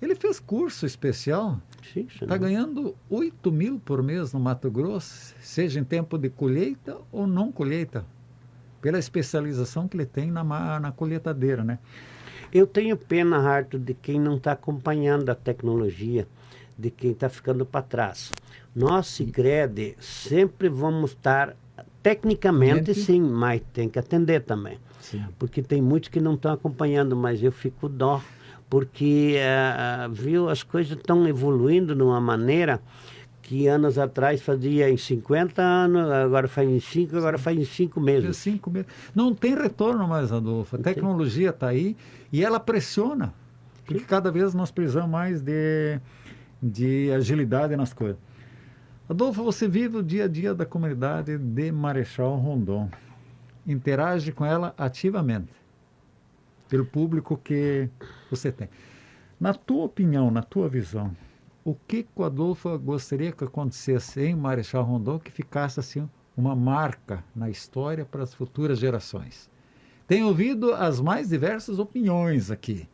Speaker 1: ele fez curso especial, está ganhando 8 mil por mês no Mato Grosso, seja em tempo de colheita ou não colheita, pela especialização que ele tem na colheitadeira, né?
Speaker 2: Eu tenho pena, Harto, de quem não está acompanhando a tecnologia, de quem está ficando para trás. Nós, Sicredi, sempre vamos estar, tecnicamente sim, mas tem que atender também.
Speaker 1: Sim.
Speaker 2: Porque tem muitos que não estão acompanhando, mas eu fico dó, porque viu, as coisas estão evoluindo de uma maneira que anos atrás fazia em 50 anos, agora faz em 5, agora faz em 5 meses.
Speaker 1: 5 meses. Não tem retorno mais, Adolfo. A tecnologia está aí e ela pressiona, porque cada vez nós precisamos mais de agilidade nas coisas. Adolfo, você vive o dia a dia da comunidade de Marechal Rondon. Interage com ela ativamente, pelo público que você tem. Na tua opinião, na tua visão, o que o Adolfo gostaria que acontecesse em Marechal Rondon que ficasse assim uma marca na história para as futuras gerações? Tenho ouvido as mais diversas opiniões aqui.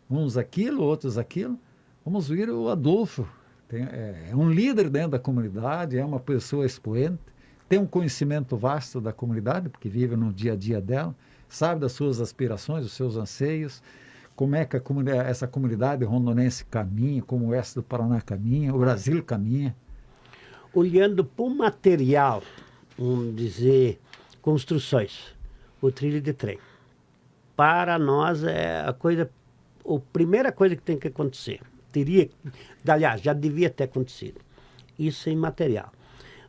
Speaker 1: Uns aquilo, outros aquilo. Vamos ver o Adolfo. É um líder dentro da comunidade, é uma pessoa expoente, tem um conhecimento vasto da comunidade, porque vive no dia a dia dela, sabe das suas aspirações, dos seus anseios, como é que essa comunidade rondonense caminha, como o oeste do Paraná caminha, o Brasil caminha.
Speaker 2: Olhando para o material, vamos dizer, construções, o trilho de trem. Para nós é a primeira coisa que tem que acontecer. Aliás, já devia ter acontecido. Isso em material.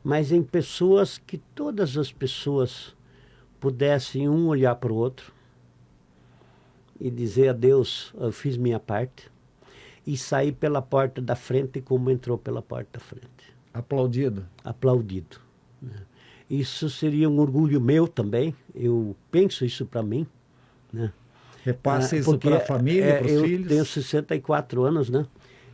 Speaker 2: Mas em pessoas, que todas as pessoas pudessem um olhar para o outro e dizer a Deus, eu fiz minha parte, e sair pela porta da frente como entrou pela porta da frente.
Speaker 1: Aplaudido.
Speaker 2: Aplaudido. Isso seria um orgulho meu também, eu penso isso para mim, né?
Speaker 1: Repassa isso para a família, para os filhos.
Speaker 2: Eu tenho 64 anos, né?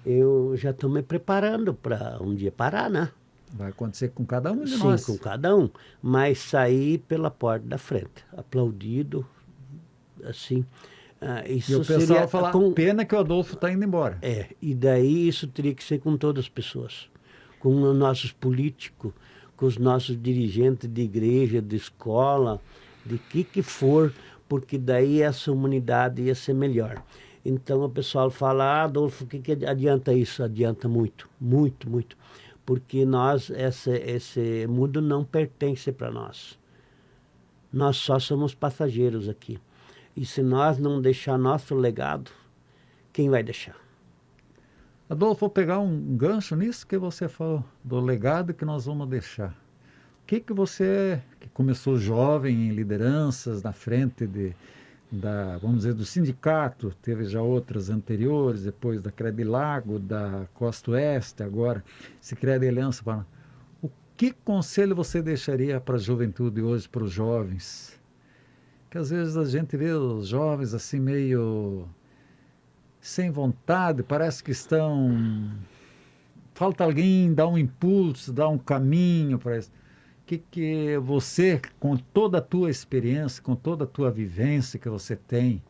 Speaker 2: Eu já estou me preparando para um dia parar, né?
Speaker 1: Vai acontecer com cada um de
Speaker 2: Sim,
Speaker 1: nós.
Speaker 2: com cada um. Mas sair pela porta da frente, aplaudido, assim. Isso
Speaker 1: e o pessoal
Speaker 2: seria
Speaker 1: falar, pena que o Adolfo está indo embora.
Speaker 2: E daí isso teria que ser com todas as pessoas. Com os nossos políticos, com os nossos dirigentes de igreja, de escola, de que for, porque daí essa humanidade ia ser melhor. Então o pessoal fala, Adolfo, o que adianta isso? Adianta muito, muito, muito. Porque esse mundo não pertence para nós. Nós só somos passageiros aqui. E se nós não deixar nosso legado, quem vai deixar?
Speaker 1: Adolfo, vou pegar um gancho nisso que você falou, do legado que nós vamos deixar. O que você, que começou jovem em lideranças na frente vamos dizer, do sindicato, teve já outras anteriores, depois da Credilago, da Costa Oeste, agora se cria a Aliança. O que conselho você deixaria para a juventude hoje, para os jovens? Que às vezes a gente vê os jovens assim meio sem vontade, parece que estão... Falta alguém dar um impulso, dar um caminho para isso. Que você, com toda a tua experiência, com toda a tua vivência que você tem,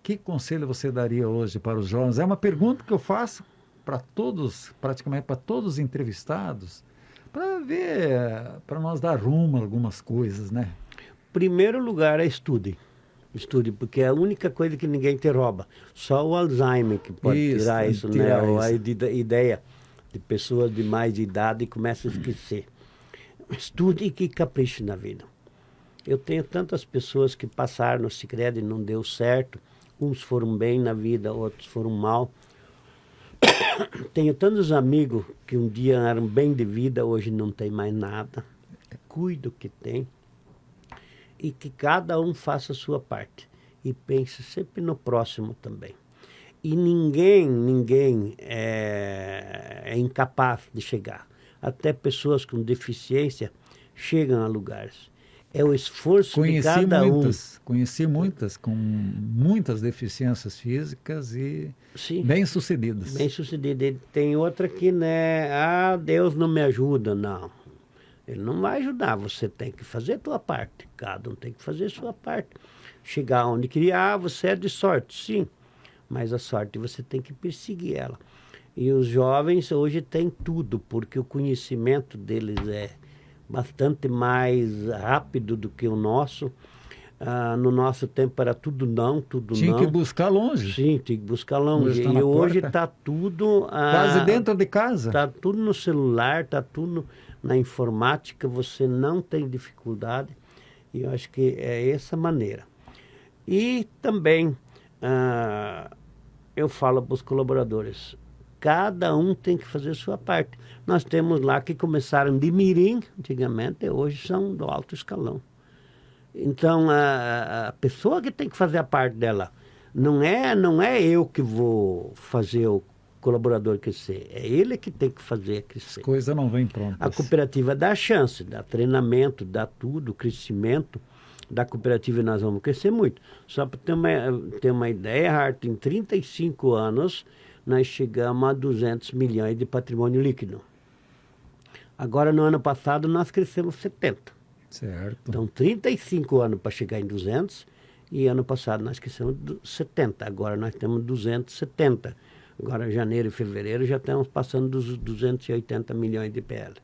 Speaker 1: que conselho você daria hoje para os jovens? É uma pergunta que eu faço para todos, praticamente para todos os entrevistados, para ver, para nós dar rumo a algumas coisas, né?
Speaker 2: Primeiro lugar é estude. Estude, porque é a única coisa que ninguém te rouba. Só o Alzheimer que pode tirar isso, né? Ou a ideia de pessoas de mais idade começa a esquecer. Estude e que capriche na vida. Eu tenho tantas pessoas que passaram no Sicredi e não deu certo. Uns foram bem na vida, outros foram mal. Tenho tantos amigos que um dia eram bem de vida, hoje não tem mais nada. Cuide do que tem. E que cada um faça a sua parte. E pense sempre no próximo também. E ninguém é incapaz de chegar. Até pessoas com deficiência chegam a lugares. É o esforço de cada um.
Speaker 1: Conheci muitas com muitas deficiências físicas e
Speaker 2: Sim,
Speaker 1: bem-sucedidas.
Speaker 2: Bem-sucedidas. Tem outra que, né? Deus não me ajuda. Não. Ele não vai ajudar. Você tem que fazer a tua parte. Cada um tem que fazer a sua parte. Chegar onde queria. Você é de sorte. Sim. Mas a sorte você tem que perseguir ela. E os jovens hoje têm tudo, porque o conhecimento deles é bastante mais rápido do que o nosso. No nosso tempo era tudo não.
Speaker 1: Tinha que buscar longe.
Speaker 2: Sim, tinha que buscar longe.
Speaker 1: Hoje
Speaker 2: e hoje está tudo...
Speaker 1: quase dentro de casa.
Speaker 2: Está tudo no celular, está tudo na informática, você não tem dificuldade. E eu acho que é essa maneira. E também, eu falo para os colaboradores, cada um tem que fazer a sua parte. Nós temos lá que começaram de mirim, antigamente, hoje são do alto escalão. Então, a pessoa que tem que fazer a parte dela, não é eu que vou fazer o colaborador crescer, é ele que tem que fazer crescer.
Speaker 1: Coisa não vem pronta.
Speaker 2: A cooperativa dá chance, dá treinamento, dá tudo, crescimento da cooperativa, nós vamos crescer muito. Só para ter uma ideia, Hart, em 35 anos, nós chegamos a 200 milhões de patrimônio líquido. Agora, no ano passado, nós crescemos 70.
Speaker 1: Certo.
Speaker 2: Então, 35 anos para chegar em 200, e ano passado nós crescemos 70. Agora nós temos 270. Agora, janeiro e fevereiro, já estamos passando dos 280 milhões de PL.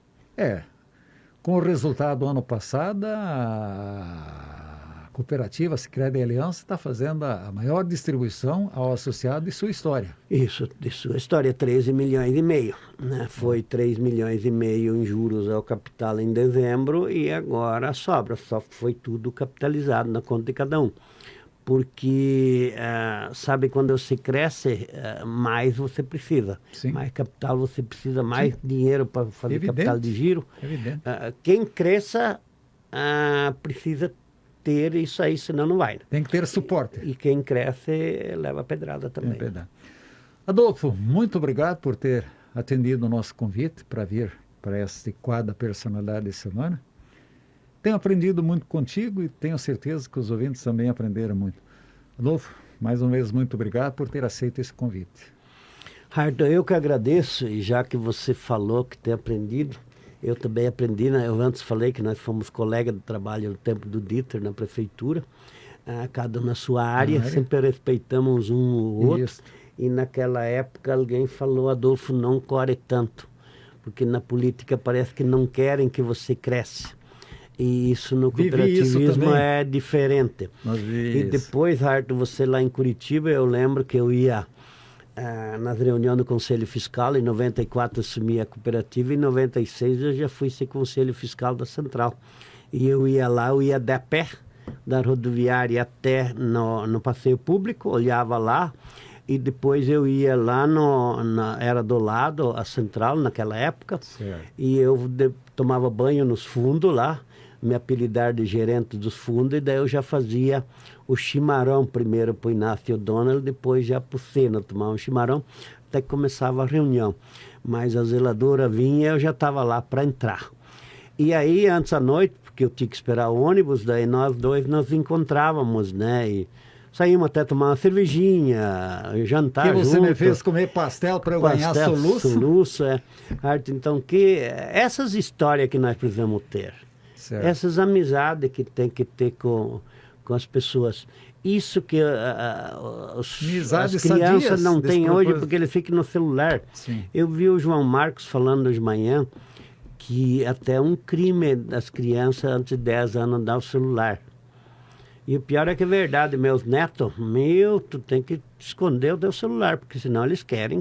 Speaker 1: Com o resultado do ano passado, a cooperativa Sicredi Aliança está fazendo a maior distribuição ao associado de sua história.
Speaker 2: Isso, de sua história, 13 milhões e meio. Né? Foi 3 milhões e meio em juros ao capital em dezembro e agora sobra. Só foi tudo capitalizado na conta de cada um. Porque, sabe, quando você cresce, mais você precisa.
Speaker 1: Sim.
Speaker 2: Mais capital você precisa, mais Sim. dinheiro para fazer
Speaker 1: Evidente.
Speaker 2: Capital de giro.
Speaker 1: Evidente.
Speaker 2: Quem cresça precisa ter isso aí, senão não vai.
Speaker 1: Tem que ter suporte.
Speaker 2: E quem cresce leva pedrada também.
Speaker 1: Adolfo, muito obrigado por ter atendido o nosso convite para vir para este quadro da Personalidade da Semana. Tenho aprendido muito contigo e tenho certeza que os ouvintes também aprenderam muito. Adolfo, mais uma vez, muito obrigado por ter aceito esse convite.
Speaker 2: Harton, eu que agradeço, e já que você falou que tem aprendido, eu também aprendi, né? Eu antes falei que nós fomos colegas de trabalho no tempo do Dieter, na prefeitura, cada um na sua área, sempre respeitamos um ou outro. Isso. E naquela época alguém falou, Adolfo, não core tanto, porque na política parece que não querem que você cresça. E isso no
Speaker 1: Vivi isso
Speaker 2: cooperativismo
Speaker 1: também.
Speaker 2: é diferente.
Speaker 1: Nós
Speaker 2: E depois, Arthur, você lá em Curitiba, eu lembro que eu ia nas reuniões do Conselho Fiscal, em 94 assumi a cooperativa, em 96 eu já fui ser Conselho Fiscal da Central. E eu ia lá, eu ia de pé da rodoviária até no passeio público, olhava lá, e depois eu ia lá, era do lado, a Central naquela época,
Speaker 1: Certo.
Speaker 2: e eu tomava banho nos fundos lá, me apelidar de gerente dos fundos, e daí eu já fazia o chimarrão primeiro para o Inácio O'Donnell, depois já para o Sena, tomava um chimarrão, até que começava a reunião. Mas a zeladora vinha e eu já estava lá para entrar. E aí, antes à noite, porque eu tinha que esperar o ônibus, daí nós dois nos encontrávamos, né? E saímos até tomar uma cervejinha, jantar
Speaker 1: Que você
Speaker 2: junto.
Speaker 1: me fez comer pastel para eu ganhar soluço?
Speaker 2: Soluço, Arthur, então, essas histórias que nós precisamos ter.
Speaker 1: Certo.
Speaker 2: Essas amizades que tem que ter com as pessoas. Isso que as crianças não têm hoje, porque eles ficam no celular.
Speaker 1: Sim.
Speaker 2: Eu vi o João Marcos falando hoje de manhã que até um crime das crianças antes de 10 anos dar o celular. E o pior é que é verdade, meus netos, tu tem que esconder o teu celular, porque senão eles querem,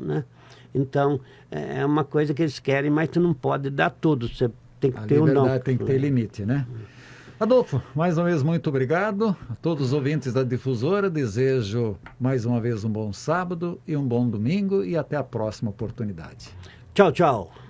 Speaker 2: né? Então, é uma coisa que eles querem, mas tu não pode dar tudo, você tem que ter um não.
Speaker 1: Tem que ter limite, né? Adolfo, mais uma vez muito obrigado a todos os ouvintes da Difusora, desejo mais uma vez um bom sábado e um bom domingo e até a próxima oportunidade.
Speaker 2: Tchau, tchau.